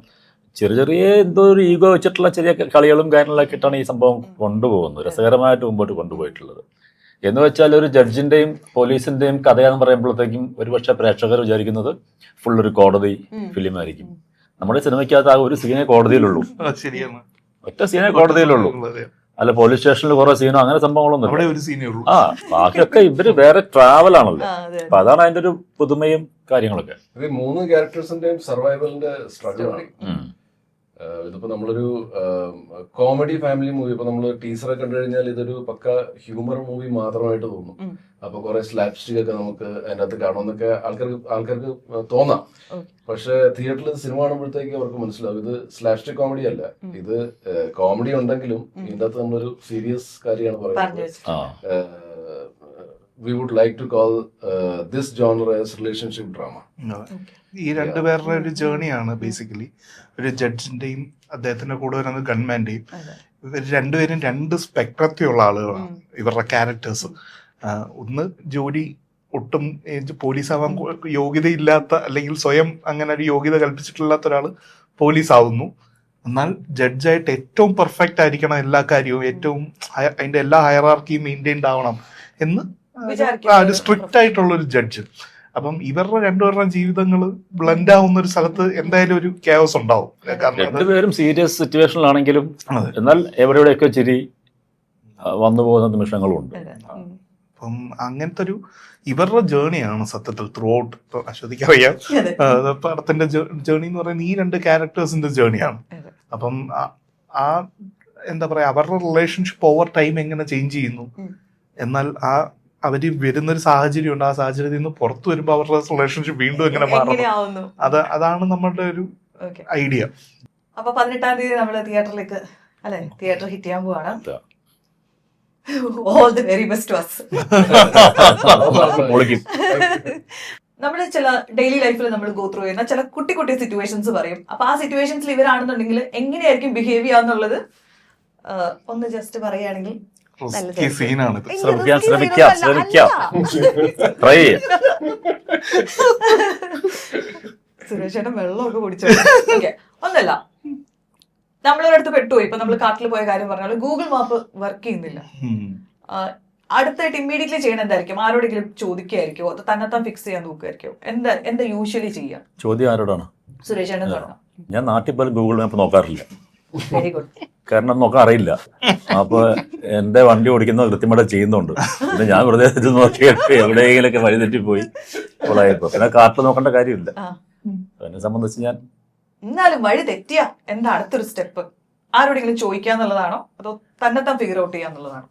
ചെറിയ എന്തോ ഒരു ഈഗോ വെച്ചിട്ടുള്ള ചെറിയ കളികളും കാര്യങ്ങളൊക്കെ ഇട്ടാണ് ഈ സംഭവം കൊണ്ടുപോകുന്നത്, രസകരമായിട്ട് മുമ്പോട്ട് കൊണ്ടുപോയിട്ടുള്ളത്. എന്ന് വെച്ചാൽ ഒരു ജഡ്ജിന്റെയും പോലീസിന്റെയും കഥയാന്ന് പറയുമ്പോഴത്തേക്കും ഒരുപക്ഷെ പ്രേക്ഷകർ വിചാരിക്കുന്നത് ഫുൾ ഒരു കോടതി ഫിലിം ആയിരിക്കും. നമ്മുടെ സിനിമയ്ക്കകത്ത് ആ ഒരു സീനേ കോടതിയിലുള്ളൂ, ഒറ്റ സീനേ കോടതിയിലുള്ളൂ. അല്ല പോലീസ് സ്റ്റേഷനിൽ കുറെ സീനോ അങ്ങനെ സംഭവങ്ങളൊന്നും. ആ ബാക്കിയൊക്കെ ഇവര് വേറെ ട്രാവൽ ആണല്ലോ. അപ്പൊ അതാണ് അതിന്റെ ഒരു പുതുമയും കാര്യങ്ങളൊക്കെ. മൂന്ന് ക്യാരക്ടേഴ്സിന്റെയും സർവൈവലിന്റെ സ്ട്രഗിൾ ആണ്. ഇതിപ്പോ നമ്മളൊരു കോമഡി ഫാമിലി മൂവി, ഇപ്പൊ നമ്മള് ടീസറൊക്കെ കണ്ടു കഴിഞ്ഞാൽ ഇതൊരു പക്ക ഹ്യൂമർ മൂവി മാത്രമായിട്ട് തോന്നും. അപ്പൊ കുറെ സ്ലാപ്സ്റ്റിക് ഒക്കെ നമുക്ക് അതിന്റെ അകത്ത് കാണുമെന്നൊക്കെ ആൾക്കാർക്ക് തോന്നാം. പക്ഷെ തിയേറ്ററിൽ സിനിമ കാണുമ്പോഴത്തേക്ക് അവർക്ക് മനസ്സിലാവും ഇത് സ്ലാപ്സ്റ്റിക് കോമഡി അല്ല, ഇത് കോമഡി ഉണ്ടെങ്കിലും ഇതിന്റെ അകത്ത് നമ്മളൊരു സീരിയസ് കാര്യമാണ് പറയുന്നത്. We would like to call this genre as relationship drama. ഈ രണ്ടുപേരുടെ ഒരു ജേർണിയാണ് ബേസിക്കലി. ഒരു ജഡ്ജിന്റെയും അദ്ദേഹത്തിന്റെ കൂടെ വരുന്ന ഗൺമാന്റെയും. ഇവർ രണ്ടുപേരും രണ്ട് സ്പെക്ട്രത്തിലുള്ള ആളുകളാണ് ഇവരുടെ ക്യാരക്ടേഴ്സ്. ഒന്ന് ജോലി ഒട്ടും പോലീസാവാൻ യോഗ്യതയില്ലാത്ത, അല്ലെങ്കിൽ സ്വയം അങ്ങനെ ഒരു യോഗ്യത കൽപ്പിച്ചിട്ടില്ലാത്ത ഒരാൾ പോലീസ് ആവുന്നു. എന്നാൽ ജഡ്ജായിട്ട് ഏറ്റവും പെർഫെക്റ്റ് ആയിരിക്കണം എല്ലാ കാര്യവും, ഏറ്റവും അതിന്റെ എല്ലാ ഹയറാർക്കിയും മെയിൻറ്റെയിൻഡ് ആവണം എന്ന് ഒരു സ്ട്രിക്റ്റ് ആയിട്ടുള്ള ഒരു ജഡ്ജ്. അപ്പം ഇവരുടെ രണ്ടുപേരുടെ ജീവിതങ്ങൾ ബ്ലെൻഡ് ആവുന്ന ഒരു സ്ഥലത്ത് എന്തായാലും ഒരു ക്യാവസ് ഉണ്ടാവും. രണ്ടുപേരും സീരിയസ് സിറ്റുവേഷനിലാണെങ്കിലും എന്നാൽ എവിടെയൊക്കെ ചിരി വന്നു പോകുന്ന നിമിഷങ്ങളും ഉണ്ട്. അപ്പം അങ്ങനത്തെ ഒരു ഇവരുടെ ജേണിയാണ് സത്യത്തിൽ ത്രൂ ഔട്ട്. അശ്വതിക്ക് അറിയാം പടത്തിന്റെ ജേണി എന്ന് പറയുന്നത് ഈ 2 ക്യാരക്ടേഴ്സിന്റെ ജേണിയാണ്. അപ്പം ആ എന്താ പറയാ അവരുടെ റിലേഷൻഷിപ്പ് ഓവർ ടൈം എങ്ങനെ ചേഞ്ച് ചെയ്യുന്നു, എന്നാൽ അവര് വരുന്നൊരു സാഹചര്യം ഉണ്ട്, ആ സാഹചര്യത്തിൽ നിന്ന് പുറത്തു വരുമ്പോൾ അവരുടെ റിലേഷൻഷിപ്പ് വീണ്ടും എങ്ങനെ മാറുന്നു, അതാണ് നമ്മളുടെ ഒരു ഐഡിയ. അപ്പൊ 18-ാം തീയതി നമ്മള് തിയേറ്ററിലേക്ക് തിയേറ്റർ ഹിറ്റ് ചെയ്യാൻ പോവാണ്. All the very best to us. നമ്മൾ ചില ഡെയിലി ലൈഫിൽ നമ്മൾ ഗോ ത്രൂ ചെയ്യുന്ന ചില കുട്ടി കുട്ടി സിറ്റുവേഷൻസ് പറയും. അപ്പൊ ആ സിറ്റുവേഷൻസിൽ ഇവരാണെന്നുണ്ടെങ്കിൽ എങ്ങനെയായിരിക്കും ബിഹേവ് ചെയ്യാന്നുള്ളത് ഒന്ന് ജസ്റ്റ് പറയുകയാണെങ്കിൽ സുരേഷേട്ടൻ വെള്ളമൊക്കെ കുടിച്ചു. ഓക്കെ, ഒന്നല്ല, നമ്മളൊരിടത്ത് പെട്ടുപോയി. ഇപ്പൊ നമ്മൾ കാട്ടിൽ പോയ കാര്യം പറഞ്ഞാൽ ഗൂഗിൾ മാപ്പ് വർക്ക് ചെയ്യുന്നില്ല. അടുത്തായിട്ട് ഇമ്മീഡിയറ്റ്ലി ചെയ്യണം എന്തായിരിക്കും? ആരോടെങ്കിലും ചോദിക്കുകയായിരിക്കോ, അത് തന്നെത്താൻ ഫിക്സ് ചെയ്യാൻ നോക്കുമായിരിക്കോ? എന്താ യൂഷ്വലി ചെയ്യാം? ചോദ്യം ആരോടാണ്? സുരേഷേട്ടൻ തുടങ്ങാം. ഞാൻ നാട്ടിൽ പോലും ഗൂഗിൾ മാപ്പ് നോക്കാറില്ല. Very good. കാരണം നോക്കാൻ അറിയില്ല. അപ്പൊ എന്റെ വണ്ടി ഓടിക്കുന്നത് കൃത്യമായിട്ട് ചെയ്യുന്നുണ്ട്. പിന്നെ ഞാൻ വെറുതെ നോക്കിയിട്ട് എവിടെയെങ്കിലൊക്കെ വഴി തെറ്റിപ്പോയി കൊള്ളായപ്പോ പിന്നെ കാട്ടിൽ നോക്കേണ്ട കാര്യമില്ല. എന്നെ സംബന്ധിച്ച് ഞാൻ എന്നാലും വഴി തെറ്റിയ എന്താ അടുത്തൊരു സ്റ്റെപ്പ്? ആരോടെങ്കിലും ചോദിക്കാന്നുള്ളതാണോ അതോ തന്നെത്താൻ ഫിഗർ ഔട്ട് ചെയ്യാന്നുള്ളതാണോ?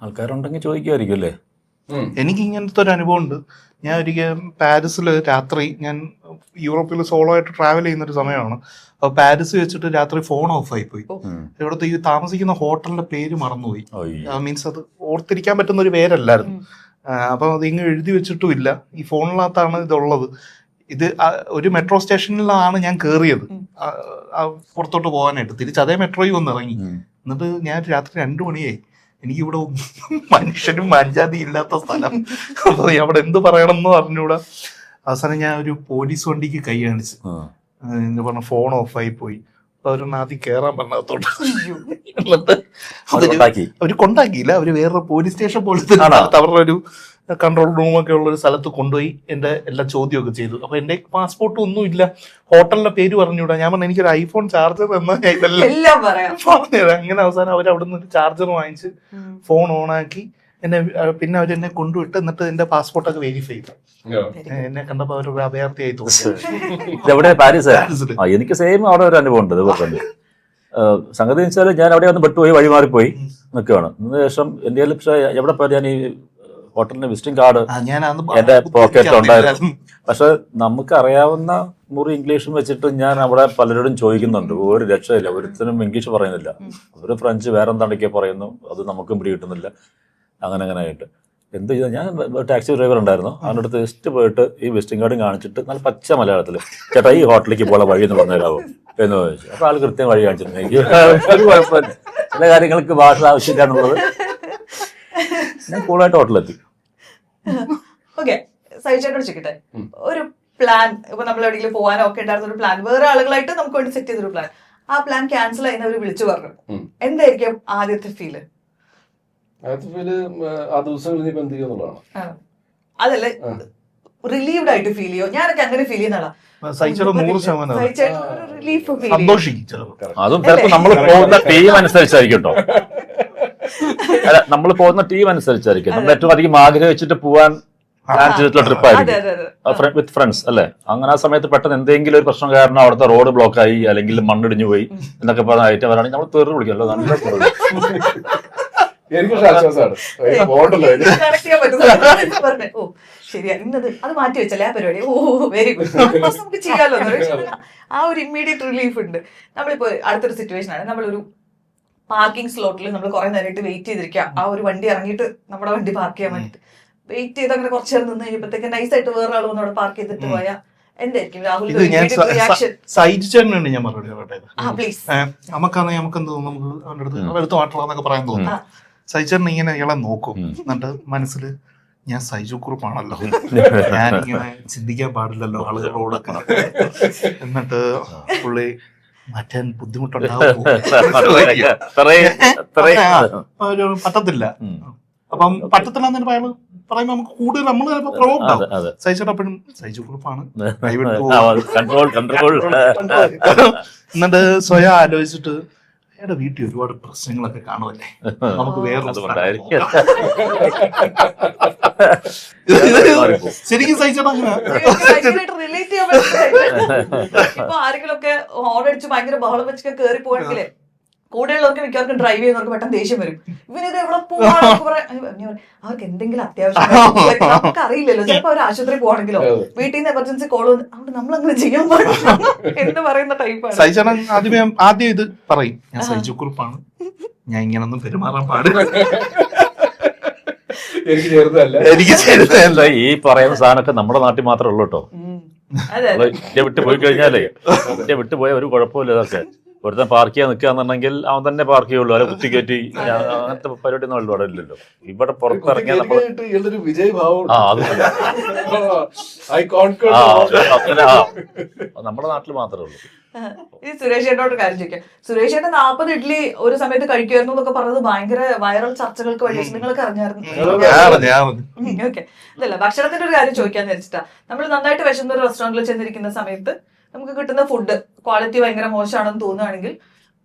ആൾക്കാരുണ്ടെങ്കിൽ ചോദിക്കുമായിരിക്കും അല്ലേ? എനിക്ക് ഇങ്ങനത്തെ ഒരു അനുഭവം ഉണ്ട്. ഞാൻ ഒരിക്കൽ പാരീസിൽ രാത്രി, ഞാൻ യൂറോപ്പിൽ സോളോ ആയിട്ട് ട്രാവൽ ചെയ്യുന്നൊരു സമയമാണ്. അപ്പോൾ പാരീസ് വെച്ചിട്ട് രാത്രി ഫോൺ ഓഫ് ആയി പോയി. ഇവിടുത്തെ ഈ താമസിക്കുന്ന ഹോട്ടലിന്റെ പേര് മറന്നുപോയി. മീൻസ് അത് ഓർത്തിരിക്കാൻ പറ്റുന്ന ഒരു പേരല്ലായിരുന്നു. അപ്പൊ അത് ഇങ്ങ് എഴുതി വെച്ചിട്ടും ഇല്ല. ഈ ഫോണിനകത്താണ് ഇതുള്ളത്. ഇത് ഒരു മെട്രോ സ്റ്റേഷനിലാണ് ഞാൻ കയറിയത് പുറത്തോട്ട് പോകാനായിട്ട്. തിരിച്ച് അതേ മെട്രോയിൽ വന്ന് ഇറങ്ങി. എന്നിട്ട് ഞാൻ രാത്രി 2 മണിയായി. എനിക്കിവിടെ മനുഷ്യനും മഞ്ചാതി ഇല്ലാത്ത സ്ഥലം. അപ്പൊ അവിടെ എന്ത് പറയണം എന്ന് പറഞ്ഞൂടാ. അവസാനം ഞാൻ ഒരു പോലീസ് വണ്ടിക്ക് കൈ കാണിച്ചു. എന്ന് പറഞ്ഞ ഫോൺ ഓഫായി പോയി. അപ്പൊ അവരൊന്ന് ആദ്യം കയറാൻ പറഞ്ഞത്തോട്ട് അവര് കൊണ്ടാക്കിയില്ല. അവര് വേറൊരു പോലീസ് സ്റ്റേഷൻ പോലത്തെ അവരുടെ ഒരു കൺട്രോൾ റൂമൊക്കെ ഉള്ള ഒരു സ്ഥലത്ത് കൊണ്ടുപോയി എന്റെ എല്ലാ ചോദ്യമൊക്കെ ചെയ്തു. അപ്പൊ എന്റെ പാസ്പോർട്ടും ഒന്നും ഇല്ല. ഹോട്ടലിന്റെ പേര് പറഞ്ഞൂടാ. ഞാൻ പറഞ്ഞു എനിക്കൊരു ഐഫോൺ ചാർജർ എന്നാ ഇതെല്ലാം പറഞ്ഞത്. അങ്ങനെ അവസാനം അവർ അവിടെ നിന്ന് ഒരു ചാർജർ വാങ്ങിച്ച് ഫോൺ ഓണാക്കി പിന്നെ അവരെന്നെ കൊണ്ടുവിട്ട് എന്നിട്ട് എന്റെ പാസ്പോർട്ടൊക്കെ വെരിഫൈ ചെയ്തു. എന്നെ കണ്ടപ്പോ അവരൊരു അഭയാർത്ഥിയായി തോന്നി. പാരീസ്. എനിക്ക് സെയിം അവിടെ ഒരു അനുഭവം ഉണ്ട്. ഇതുപോലെ തന്നെ സംഗതി വെച്ചാൽ ഞാൻ അവിടെ ഒന്ന് പെട്ടുപോയി, വഴിമാറിപ്പോയി നിൽക്കുകയാണ്. അതിനുശേഷം ഇന്ത്യയിൽ പക്ഷേ എവിടെ പോയാൽ ഞാൻ ഈ ഹോട്ടലിന്റെ വിസിറ്റിംഗ് കാർഡ് എന്റെ പോക്കറ്റ് ഉണ്ടായിരുന്നു. പക്ഷെ നമുക്ക് അറിയാവുന്ന മുറി ഇംഗ്ലീഷും വെച്ചിട്ട് ഞാൻ അവിടെ പലരോടും ചോദിക്കുന്നുണ്ട്. ഒരു രക്ഷയില്ല. ഒരുത്തരും ഇംഗ്ലീഷ് പറയുന്നില്ല. ഒരു ഫ്രഞ്ച് വേറെ എന്താണ്ടൊക്കെ പറയുന്നു. അത് നമുക്കും പിടി കിട്ടുന്നില്ല. അങ്ങനെ ആയിട്ട് എന്ത് ചെയ്താൽ ഞാൻ ടാക്സി ഡ്രൈവർ ഉണ്ടായിരുന്നു. അവൻ്റെ അടുത്ത് ജസ്റ്റ് പോയിട്ട് ഈ വിസിറ്റിംഗ് കാർഡും കാണിച്ചിട്ട് നല്ല പച്ച മലയാളത്തിൽ ചേട്ടാ ഈ ഹോട്ടലിലേക്ക് പോലെ വഴി എന്ന് പറഞ്ഞുതരാമോ എന്ന് ചോദിച്ചു. അപ്പൊ ആൾ കൃത്യം വഴി കാണിച്ചിട്ടുണ്ട്. എനിക്ക് ഒരു കുഴപ്പമില്ല. ചില കാര്യങ്ങൾക്ക് ഭാഷ ആവശ്യമില്ലാന്നുള്ളത് ഞാൻ കൂളായിട്ട് ഹോട്ടലിലെത്തി. ഓക്കെ, സഹിച്ചേട്ടോട് ചോദിക്കട്ടെ, ഒരു പ്ലാൻ ഇപ്പൊ നമ്മൾ എവിടെയെങ്കിലും പോകാനോ ഒക്കെ ഉണ്ടായിരുന്ന ഒരു പ്ലാൻ വേറെ ആളുകളായിട്ട് നമുക്ക് വേണ്ടി സെറ്റ് ചെയ്തൊരു പ്ലാൻ, ആ പ്ലാൻ ക്യാൻസൽ ചെയ്യുന്നവർ വിളിച്ചു പറഞ്ഞു, എന്തായിരിക്കും ആദ്യത്തെ ഫീല്? ആ ദിവസങ്ങളിൽ നീ എന്ത് ചെയ്യുന്നുള്ളതാണ്. അതല്ലേ റിലീവ്ഡ് ആയിട്ട് ഫീൽ ചെയ്യോ? ഞാനൊക്കെ അങ്ങനെ ഫീൽ ചെയ്യുന്നതാണ്. അതും ചിലപ്പോൾ നമ്മൾ പോകുന്ന ടീം അനുസരിച്ചായിരിക്കും കേട്ടോ. അല്ല, നമ്മൾ പോകുന്ന ടീം അനുസരിച്ചായിരിക്കും. നമ്മൾ ഏറ്റവും അധികം ആഗ്രഹിച്ചിട്ട് പോവാൻ പ്ലാൻ ചെയ്തിട്ടുള്ള ട്രിപ്പായിരിക്കും വിത്ത് ഫ്രണ്ട്സ് അല്ലെ. അങ്ങനെ ആ സമയത്ത് പെട്ടെന്ന് എന്തെങ്കിലും ഒരു പ്രശ്നം കാരണം അവിടുത്തെ റോഡ് ബ്ലോക്ക് ആയി അല്ലെങ്കിൽ മണ്ണിടിഞ്ഞു പോയി എന്നൊക്കെ പറഞ്ഞ ഐറ്റം വരാണെങ്കിൽ നമ്മൾ തെറി വിളിക്കല്ലോ. നല്ല ഓ ശരിയാ, ഇന്നത് അത് മാറ്റി വെച്ചല്ലേ ആ പരിപാടി. ഓ വെരി ഗുഡ്, നമുക്ക് ചെയ്യാലോ. ആ ഒരു ഇമ്മീഡിയറ്റ് റിലീഫ് ഉണ്ട്. നമ്മളിപ്പോ അടുത്തൊരു സിറ്റുവേഷൻ ആണ്, നമ്മളൊരു പാർക്കിംഗ് സ്ലോട്ടിൽ നമ്മൾ കുറെ നേരമായിട്ട് വെയിറ്റ് ചെയ്തിരിക്കുക. ആ ഒരു വണ്ടി ഇറങ്ങിയിട്ട് നമ്മുടെ വണ്ടി പാർക്ക് ചെയ്യാൻ വേണ്ടിട്ട് വെയിറ്റ് ചെയ്ത് അങ്ങനെ കുറച്ചു നേരം നിന്ന് കഴിയുമ്പോഴത്തേക്ക് നൈസായിട്ട് വേറെ ആൾ വന്ന് അവിടെ പാർക്ക് ചെയ്തിട്ട് പോയാൽ എന്തായിരിക്കും രാഹുലിന്റെ റിയാക്ഷൻ? സൈജിച്ചേട്ടനുണ്ട് ഞാൻ മറുപടി പറയട്ടെ. നമുക്കെന്ത് തോന്നും, നമുക്ക് അടുത്ത് മാറ്റണമെന്നൊക്കെ പറയാൻ തോന്നും. സൈജേട്ടൻ ഇങ്ങനെ ഇയാളെ നോക്കും. എന്നിട്ട് മനസ്സിൽ ഞാൻ സൈജു കുറുപ്പാണല്ലോ, ഞാനിങ്ങനെ ചിന്തിക്കാൻ പാടില്ലല്ലോ ആളുകളോടൊക്കെ. എന്നിട്ട് പുള്ളി മാറ്റാൻ ബുദ്ധിമുട്ടുണ്ടാവും, പറ്റത്തില്ല. അപ്പം പറ്റത്തില്ല പറയുമ്പോ നമുക്ക് കൂടുതൽ നമ്മൾ ചിലപ്പോ പ്രൊവോക്ട് സൈജേട്ടൻ എപ്പോഴും സൈജു കുറുപ്പാണ് എന്നിട്ട് സ്വയം ആലോചിച്ചിട്ട് എടാ വീട്ടിൽ ഒരുപാട് പ്രശ്നങ്ങളൊക്കെ കാണുമല്ലേ, നമുക്ക് വേറെ അതുകൊണ്ടായിരിക്കും. ശരിക്കും സഹിച്ചേട്ടാ അങ്ങനെ. റിലേറ്റ് ചെയ്യാൻ പറ്റും. ഇപ്പൊ ആരെങ്കിലും ഒക്കെ ഹോൺ അടിച്ച് ഭയങ്കര ബഹളം വെച്ചൊക്കെ കേറി പോവാണെങ്കിലേ കൂടെയുള്ളവർക്ക് മിക്കവർക്കും ഡ്രൈവ് ചെയ്യുന്നവർക്ക് പെട്ടെന്ന് ദേഷ്യം വരും. ഇവനിത് എവിടെ പോവാണ് അവർക്ക് എന്തെങ്കിലും അത്യാവശ്യം നമുക്ക് അറിയില്ലല്ലോ. ചിലപ്പോ അവർ ആശുപത്രി പോവാണെങ്കിലോ വീട്ടിൽ നിന്ന് എമർജൻസി കോൾ വന്ന് അവിടെ നമ്മളങ്ങനെ ചെയ്യാൻ പാടില്ല എന്ന് പറയുന്ന ടൈപ്പാണ്. സഹിച്ചേട്ടാ ആദ്യം ഇത് പറയും, ഞാൻ സഹിച്ചു കുറിപ്പാണ്, ഞാൻ ഇങ്ങനൊന്നും പെരുമാറാൻ പാടില്ല, എനിക്ക് ചേർന്നതല്ല. എനിക്ക് ശരിയല്ല. ഈ പറയുന്ന സാധനമൊക്കെ നമ്മുടെ നാട്ടിൽ മാത്രമേ ഉള്ളൂ കേട്ടോ. ഇന്ത്യ വിട്ട് പോയി കഴിഞ്ഞാലേ ഇന്ത്യ വിട്ട് പോയ ഒരു കുഴപ്പമില്ല. ഇതൊക്കെ ഒരുത്തൻ പാർക്ക് ചെയ്യാൻ നിൽക്കുകയാണെന്നുണ്ടെങ്കിൽ അവൻ തന്നെ പാർക്ക് ചെയ്യുള്ളൂ, അല്ലെ കുത്തി കയറ്റി അങ്ങനത്തെ പരിപാടി ഒന്നും ഇവിടെ ഇല്ലല്ലോ. ഇവിടെ പുറത്തിറങ്ങിയാൽ നമ്മൾ നമ്മുടെ നാട്ടിൽ മാത്രമേ ഉള്ളൂ. ഈ സുരേഷ് ചേട്ടനോട് കാര്യം ചോദിക്കാം. സുരേഷ് ചേട്ടൻ 40 ഇഡ്ഡലി ഒരു സമയത്ത് കഴിക്കുമായിരുന്നു എന്നൊക്കെ പറഞ്ഞത് ഭയങ്കര വൈറൽ ചർച്ചകൾക്ക് വഴി നിങ്ങൾക്ക് അറിഞ്ഞായിരുന്നു. ഓക്കെ, ഇതല്ല ഭക്ഷണത്തിന്റെ ഒരു കാര്യം ചോദിക്കാന്ന് വെച്ചിട്ടാ. നമ്മൾ നന്നായിട്ട് വിശന്ന ഒരു റെസ്റ്റോറന്റിൽ ചെന്നിരിക്കുന്ന സമയത്ത് നമുക്ക് കിട്ടുന്ന ഫുഡ് ക്വാളിറ്റി ഭയങ്കര മോശമാണെന്ന് തോന്നുകയാണെങ്കിൽ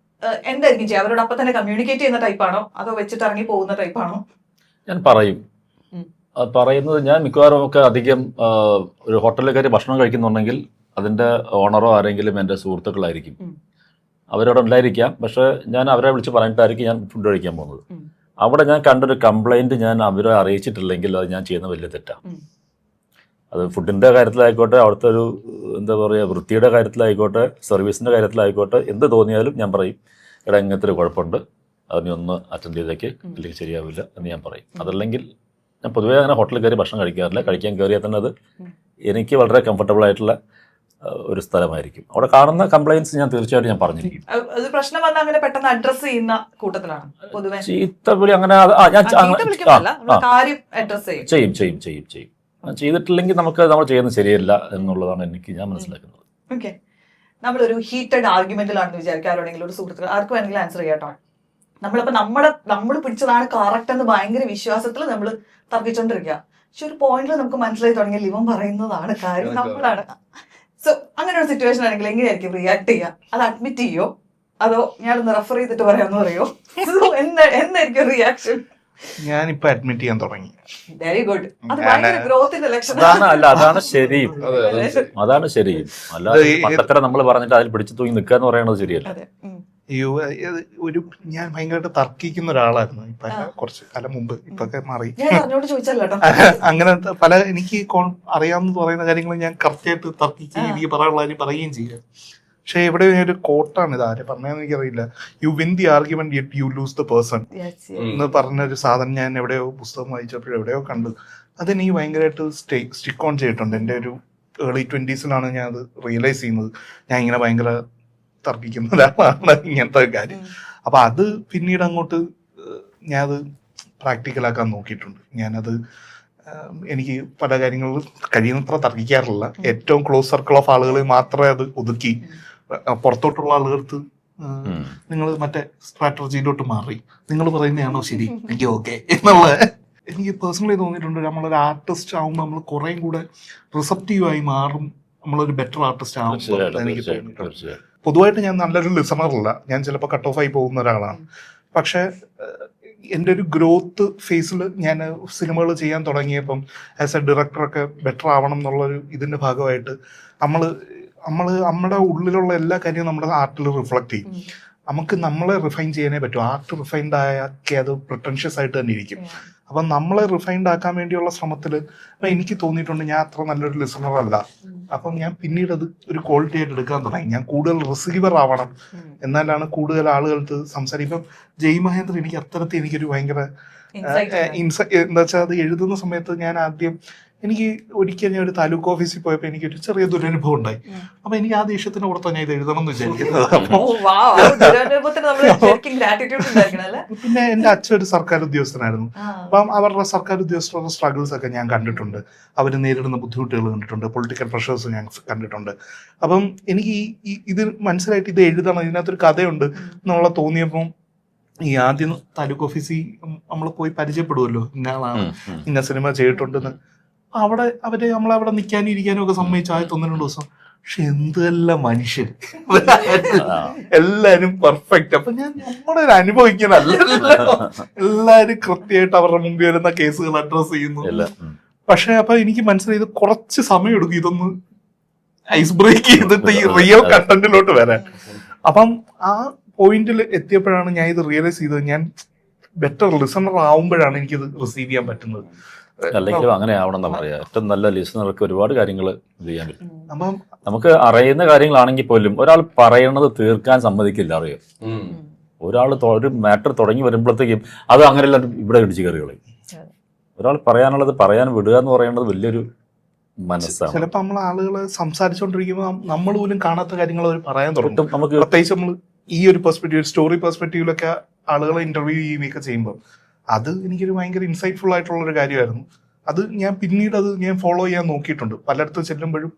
എന്തായിരിക്കും ചെയ്യുക? അവരോട് അപ്പം തന്നെ കമ്മ്യൂണിക്കേറ്റ് ചെയ്യുന്ന ടൈപ്പാണോ അതോ വെച്ചിട്ട് ഇറങ്ങി പോകുന്ന ടൈപ്പാണോ? ഞാൻ പറയും. പറയുന്നത് ഞാൻ മിക്കവാറും ഒക്കെ അധികം ഒരു ഹോട്ടലിൽ കയറി ഭക്ഷണം കഴിക്കുന്നുണ്ടെങ്കിൽ അതിൻ്റെ ഓണറോ ആരെങ്കിലും എൻ്റെ സുഹൃത്തുക്കളായിരിക്കും. അവരോട് ഉണ്ടായിരിക്കാം, പക്ഷേ ഞാൻ അവരെ വിളിച്ച് പറഞ്ഞിട്ടായിരിക്കും ഞാൻ ഫുഡ് കഴിക്കാൻ പോകുന്നത്. അവിടെ ഞാൻ കണ്ടൊരു കംപ്ലൈൻറ്റ് ഞാൻ അവരെ അറിയിച്ചിട്ടില്ലെങ്കിൽ അത് ഞാൻ ചെയ്യുന്ന വലിയ തെറ്റാണ്. അത് ഫുഡിൻ്റെ കാര്യത്തിലായിക്കോട്ടെ, അവിടുത്തെ ഒരു എന്താ പറയുക വൃത്തിയുടെ കാര്യത്തിലായിക്കോട്ടെ, സർവീസിൻ്റെ കാര്യത്തിലായിക്കോട്ടെ, എന്ത് തോന്നിയാലും ഞാൻ പറയും, എടാ ഇങ്ങനത്തെ ഒരു കുഴപ്പമുണ്ട്, അതിനെ ഒന്ന് അറ്റൻഡ് ചെയ്തേക്ക്, അല്ലെങ്കിൽ ശരിയാവില്ല എന്ന് ഞാൻ പറയും. അതല്ലെങ്കിൽ ഞാൻ പൊതുവേ അങ്ങനെ ഹോട്ടലിൽ കയറി ഭക്ഷണം കഴിക്കാറില്ല. കഴിക്കാൻ കയറിയാൽ തന്നെ അത് എനിക്ക് വളരെ കംഫർട്ടബിൾ ആയിട്ടുള്ള ഒരു സ്ഥലമായിരിക്കും. അവിടെ കാണുന്ന കംപ്ലൈൻറ്റ്സ് ഞാൻ തീർച്ചയായിട്ടും ഞാൻ പറഞ്ഞിരിക്കും. പ്രശ്നം വന്നാൽ അങ്ങനെ പെട്ടെന്ന് അഡ്രസ് ചെയ്യുന്ന കൂട്ടത്തിലാണ് പൊതുവെ. ചീത്തവിളി അങ്ങനെ ചെയ്യും. ചെയ്തിട്ടില്ലെങ്കിൽ നമ്മൾ ചെയ്യുന്നത് ശരിയല്ല എന്നുള്ളതാണ് ഞാൻ മനസ്സിലാക്കുന്നത്. ഓക്കെ, നമ്മളൊരു ഹീറ്റഡ് ആർഗ്യുമെന്റിലാണെന്ന് വിചാരിക്കുക, ആരോടെങ്കിലും ഒരു സുഹൃത്തുക്കൾ ആർക്ക് വേണമെങ്കിലും ആൻസർ ചെയ്യാട്ടോ. നമ്മളിപ്പോ നമ്മൾ പിടിച്ചതാണ് കറക്റ്റ് എന്ന് ഭയങ്കര വിശ്വാസത്തിൽ നമ്മൾ തർക്കിച്ചോണ്ടിരിക്കുക. പക്ഷെ ഒരു പോയിന്റിൽ നമുക്ക് മനസ്സിലായി തുടങ്ങിയ ഇവൻ പറയുന്നതാണ് കാര്യം, നമ്മളാണ്. സോ അങ്ങനെ ഒരു സിറ്റുവേഷൻ ആണെങ്കിൽ എങ്ങനെയായിരിക്കും റിയാക്ട് ചെയ്യുക? അത് അഡ്മിറ്റ് ചെയ്യോ അതോ ഞാനൊന്ന് റെഫർ ചെയ്തിട്ട് പറയാമെന്ന് പറയോ? എന്തായിരിക്കും റിയാക്ഷൻ? ഞാനിപ്പോ അഡ്മിറ്റ് ചെയ്യാൻ തുടങ്ങി. Very good. അത് ഭയങ്കര ഗ്രോത്തിന്റെ ലക്ഷണം. അതാണ് ശരിയും. അല്ലാതെ പണ്ടത്ര നമ്മൾ പറഞ്ഞിട്ട് അതിൽ പിടിച്ചു തൂങ്ങി നിൽക്കുക എന്ന് പറയുന്നത് ശരിയല്ല. ഞാൻ ഭയങ്കരമായിട്ട് തർക്കിക്കുന്ന ഒരാളായിരുന്നു ഇപ്പൊ കുറച്ച് കാലം മുമ്പ്. ഇപ്പൊക്കെ മാറി. അങ്ങനത്തെ പല എനിക്ക് അറിയാമെന്ന് പറയുന്ന കാര്യങ്ങൾ ഞാൻ കറക്റ്റായിട്ട് തർക്കിക്കുകയും എനിക്ക് പറയാനുള്ള കാര്യം പറയുകയും ചെയ്യാം. പക്ഷെ ഇവിടെ ഒരു കോട്ടാണ്, ഇത് ആരെ പറഞ്ഞതെന്ന് എനിക്കറിയില്ല. You win the argument yet you lose the person എന്ന് പറഞ്ഞൊരു സാധനം ഞാൻ എവിടെയോ പുസ്തകം വായിച്ചപ്പോഴും എവിടെയോ കണ്ടു. അതെനിക്ക് ഭയങ്കരമായിട്ട് സ്റ്റിക്ക് ഓൺ ചെയ്തിട്ടുണ്ട്. എൻ്റെ ഒരു ഏർലി 20s ഞാൻ അത് റിയലൈസ് ചെയ്യുന്നത്. ഞാൻ ഇങ്ങനെ ഭയങ്കര തർക്കിക്കുന്ന ഒരാളാണ് ഇങ്ങനത്തെ കാര്യം. അപ്പൊ അത് പിന്നീട് അങ്ങോട്ട് ഞാനത് പ്രാക്ടിക്കലാക്കാൻ നോക്കിയിട്ടുണ്ട്. ഞാനത് എനിക്ക് പല കാര്യങ്ങളും കഴിയുന്നത്ര തർക്കിക്കാറില്ല. ഏറ്റവും ക്ലോസ് സർക്കിൾ ഓഫ് ആളുകൾ മാത്രമേ അത് ഒതുക്കി പുറത്തോട്ടുള്ള ആളുകൾക്ക് നിങ്ങൾ മറ്റേ സ്ട്രാറ്റജിയിലോട്ട് മാറി നിങ്ങൾ പറയുന്നതാണോ ശരി, എനിക്ക് ഓക്കെ എന്നുള്ള എനിക്ക് പേഴ്സണലി തോന്നിയിട്ടുണ്ട്. നമ്മളൊരു ആർട്ടിസ്റ്റ് ആകുമ്പോൾ നമ്മൾ കുറേ കൂടെ റിസപ്റ്റീവായി മാറും, നമ്മളൊരു ബെറ്റർ ആർട്ടിസ്റ്റ് ആകുമ്പോൾ എനിക്ക് തോന്നിയിട്ടുണ്ട്. പൊതുവായിട്ട് ഞാൻ നല്ലൊരു ലിസണറല്ല, ഞാൻ ചിലപ്പോൾ കട്ട് ഓഫ് ആയി പോകുന്ന ഒരാളാണ്. പക്ഷെ എൻ്റെ ഒരു ഗ്രോത്ത് ഫേസിൽ ഞാൻ സിനിമകൾ ചെയ്യാൻ തുടങ്ങിയപ്പം ആസ് എ ഡയറക്ടറൊക്കെ ബെറ്റർ ആവണം എന്നുള്ളൊരു ഇതിൻ്റെ ഭാഗമായിട്ട് നമ്മുടെ ഉള്ളിലുള്ള എല്ലാ കാര്യവും നമ്മുടെ ആർട്ടിൽ റിഫ്ലക്ട് ചെയ്യും. നമുക്ക് നമ്മളെ റിഫൈൻ ചെയ്യാനേ പറ്റും. ആർട്ട് റിഫൈൻഡ് ആക്കി അത് പ്രിട്ടൻഷ്യസ് ആയിട്ട് തന്നെ ഇരിക്കും. അപ്പം നമ്മളെ റിഫൈൻഡ് ആക്കാൻ വേണ്ടിയുള്ള ശ്രമത്തിൽ എനിക്ക് തോന്നിയിട്ടുണ്ട് ഞാൻ അത്ര നല്ലൊരു ലിസണർ അല്ല. അപ്പം ഞാൻ പിന്നീട് അത് ഒരു ക്വാളിറ്റി ആയിട്ട് എടുക്കാൻ തുടങ്ങി. ഞാൻ കൂടുതൽ റിസീവർ ആവണം, എന്നാലാണ് കൂടുതൽ ആളുകൾക്ക് സംസാരിക്കും. ഇപ്പം ജയ് മഹേന്ദ്രൻ എനിക്ക് അത്തരത്തിൽ എനിക്കൊരു ഭയങ്കര എന്താ വെച്ചാൽ അത് എഴുതുന്ന സമയത്ത് ഞാൻ ആദ്യം എനിക്ക് ഒരിക്കൽ ഞാൻ ഒരു താലൂക്ക് ഓഫീസിൽ പോയപ്പോൾ എനിക്കൊരു ചെറിയ ദുരനുഭവം ഉണ്ടായി. അപ്പൊ എനിക്ക് ആ ദേഷ്യത്തിന് പുറത്ത് ഞാൻ ഇത് എഴുതണം എന്ന് വിചാരിക്കുന്നത്. പിന്നെ എന്റെ അച്ഛൻ ഒരു സർക്കാർ ഉദ്യോഗസ്ഥനായിരുന്നു. അപ്പം അവരുടെ സർക്കാർ ഉദ്യോഗസ്ഥരുടെ സ്ട്രഗിൾസ് ഒക്കെ ഞാൻ കണ്ടിട്ടുണ്ട്. അവർ നേരിടുന്ന ബുദ്ധിമുട്ടുകൾ കണ്ടിട്ടുണ്ട്, പൊളിറ്റിക്കൽ പ്രഷേഴ്സ് ഞാൻ കണ്ടിട്ടുണ്ട്. അപ്പം എനിക്ക് ഇത് മനസ്സിലായിട്ട് ഇത് എഴുതണം, ഇതിനകത്തൊരു കഥയുണ്ട് എന്നുള്ള തോന്നിയപ്പം ഈ ആദ്യം താലൂക്ക് ഓഫീസിൽ നമ്മൾ പോയി പരിചയപ്പെടുമല്ലോ, ഇന്ന ആളാണ് ഇന്ന സിനിമ ചെയ്തിട്ടുണ്ടെന്ന്. അവിടെ നമ്മളവിടെ നിൽക്കാനും ഇരിക്കാനും ഒക്കെ സമ്മതിച്ചു 1-2 ദിവസം. പക്ഷെ എന്തെല്ല മനുഷ്യൻ, എല്ലാരും പെർഫെക്റ്റ്. അപ്പൊ ഞാൻ നമ്മുടെ ഒരു അനുഭവിക്കാനല്ല, എല്ലാരും കൃത്യമായിട്ട് അവരുടെ മുമ്പിൽ വരുന്ന കേസുകൾ അഡ്രസ് ചെയ്യുന്നു. പക്ഷെ അപ്പൊ എനിക്ക് മനസ്സിലായത് കുറച്ച് സമയം എടുക്കും ഇതൊന്ന് ഐസ് ബ്രേക്ക് ചെയ്തിട്ട് ഈ റിയൽ കണ്ടന്റിലോട്ട് വരാൻ. അപ്പം ആ പോയിന്റിൽ എത്തിയപ്പോഴാണ് ഞാൻ ഇത് റിയലൈസ് ചെയ്തത്. ഞാൻ ബെറ്റർ ലിസണർ ആവുമ്പോഴാണ് എനിക്കിത് റിസീവ് ചെയ്യാൻ പറ്റുന്നത്. അല്ലെങ്കിലും അങ്ങനെ ആവണം എന്ന് പറയാം. ഏറ്റവും നല്ല ലിസണർക്ക് ഒരുപാട് കാര്യങ്ങൾ ചെയ്യാൻ പറ്റും. അപ്പം നമുക്ക് അറിയുന്ന കാര്യങ്ങളാണെങ്കിൽ പോലും ഒരാൾ പറയണത് തീർക്കാൻ സമ്മതിക്കില്ല. അറിയാം, ഒരാൾ ഒരു മാറ്റർ തുടങ്ങി വരുമ്പോഴത്തേക്കും അത് അങ്ങനെയല്ല ഇവിടെ ഇടിച്ചു കയറികളെ. ഒരാൾ പറയാനുള്ളത് പറയാൻ വിടുക എന്ന് പറയുന്നത് വലിയൊരു മനസ്സാണ്. ചിലപ്പോൾ നമ്മൾ ആളുകൾ സംസാരിച്ചുകൊണ്ടിരിക്കുമ്പോൾ നമ്മൾ പോലും കാണാത്ത കാര്യങ്ങൾ അവർ പറയാൻ തുടങ്ങും. നമുക്ക് പ്രത്യേകിച്ച് നമ്മൾ ഈ ഒരു പെർസ്പെക്റ്റീവ്, സ്റ്റോറി പെർസ്പെക്റ്റീവിലൊക്കെ ആളുകളെ ഇന്റർവ്യൂ ചെയ്യുകയൊക്കെ ചെയ്യുമ്പോൾ അത് എനിക്കൊരു ഭയങ്കര ഇൻസൈറ്റ്ഫുൾ ആയിട്ടുള്ള ഒരു കാര്യമായിരുന്നു. അത് ഞാൻ പിന്നീട് ഞാൻ ഫോളോ ചെയ്യാൻ നോക്കിയിട്ടുണ്ട്. പലയിടത്ത് ചെല്ലുമ്പോഴും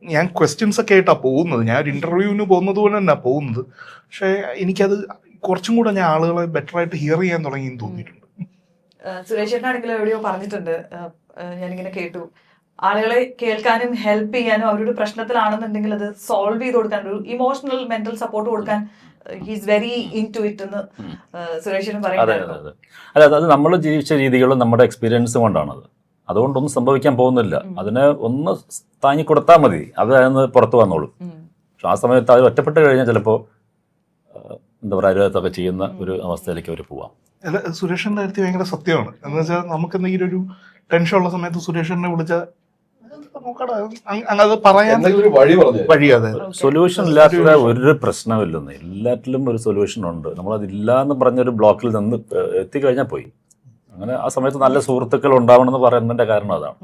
ഞാൻ ക്വസ്റ്റ്യൻസ് ഒക്കെ ആയിട്ടാണ് പോകുന്നത്. ഞാൻ ഒരു ഇന്റർവ്യൂവിന് പോകുന്നത് പോലെ തന്നെ പോകുന്നത്. പക്ഷെ എനിക്കത് കുറച്ചും കൂടെ ഞാൻ ആളുകളെ ബെറ്റർ ആയിട്ട് ഹിയർ ചെയ്യാൻ തുടങ്ങി എന്ന് തോന്നിയിട്ടുണ്ട്. സുരേഷ് ചേട്ടനാണെങ്കിലും എവിടെയോ പറഞ്ഞിട്ടുണ്ട്, ഞാനിങ്ങനെ കേട്ടു, ആളുകളെ കേൾക്കാനും ഹെൽപ്പ് ചെയ്യാനും അവരുടെ പ്രശ്നത്തിലാണെന്നുണ്ടെങ്കിൽ അത് സോൾവ് ചെയ്ത് കൊടുക്കാൻ ഒരു ഇമോഷണൽ മെന്റൽ സപ്പോർട്ട് കൊടുക്കാൻ he's very into it എന്ന് സുരേഷിനും പറയുന്നത്. അല്ല, അത് നമ്മൾ ജീവിച്ച രീതികളും നമ്മുടെ എക്സ്പീരിയൻസും കൊണ്ടാണത്. അതുകൊണ്ടൊന്നും സംഭവിക്കാൻ പോകുന്നില്ല. അതിനെ ഒന്ന് താങ്ങി കൊടുത്താൽ മതി, അത് അതിന് പുറത്ത് വന്നോളും. പക്ഷെ ആ സമയത്ത് അത് ഒറ്റപ്പെട്ട് കഴിഞ്ഞാൽ ചിലപ്പോൾ എന്താ പറയുക, അരുതൊക്കെ ചെയ്യുന്ന ഒരു അവസ്ഥയിലേക്ക് അവർ പോവാം. അല്ല, സുരേഷിന്റെ കാര്യത്തിൽ ഭയങ്കര സത്യമാണ്. എന്ന് വെച്ചാൽ നമുക്ക് എന്തെങ്കിലും ഒരു ടെൻഷൻ ഉള്ള സമയത്ത് സുരേഷിനെ വിളിച്ചാൽ അത് പറയാൻ വഴി. അതെ, സൊല്യൂഷൻ ഇല്ലാത്ത ഒരു പ്രശ്നമില്ലെന്ന്, എല്ലാറ്റിലും ഒരു സൊല്യൂഷൻ ഉണ്ട്. നമ്മളതില്ല എന്ന് പറഞ്ഞൊരു ബ്ലോക്കിൽ നിന്ന് എത്തിക്കഴിഞ്ഞാൽ പോയി. അങ്ങനെ ആ സമയത്ത് നല്ല സുഹൃത്തുക്കൾ ഉണ്ടാവണം എന്ന് പറയുന്നതിന്റെ കാരണം അതാണ്.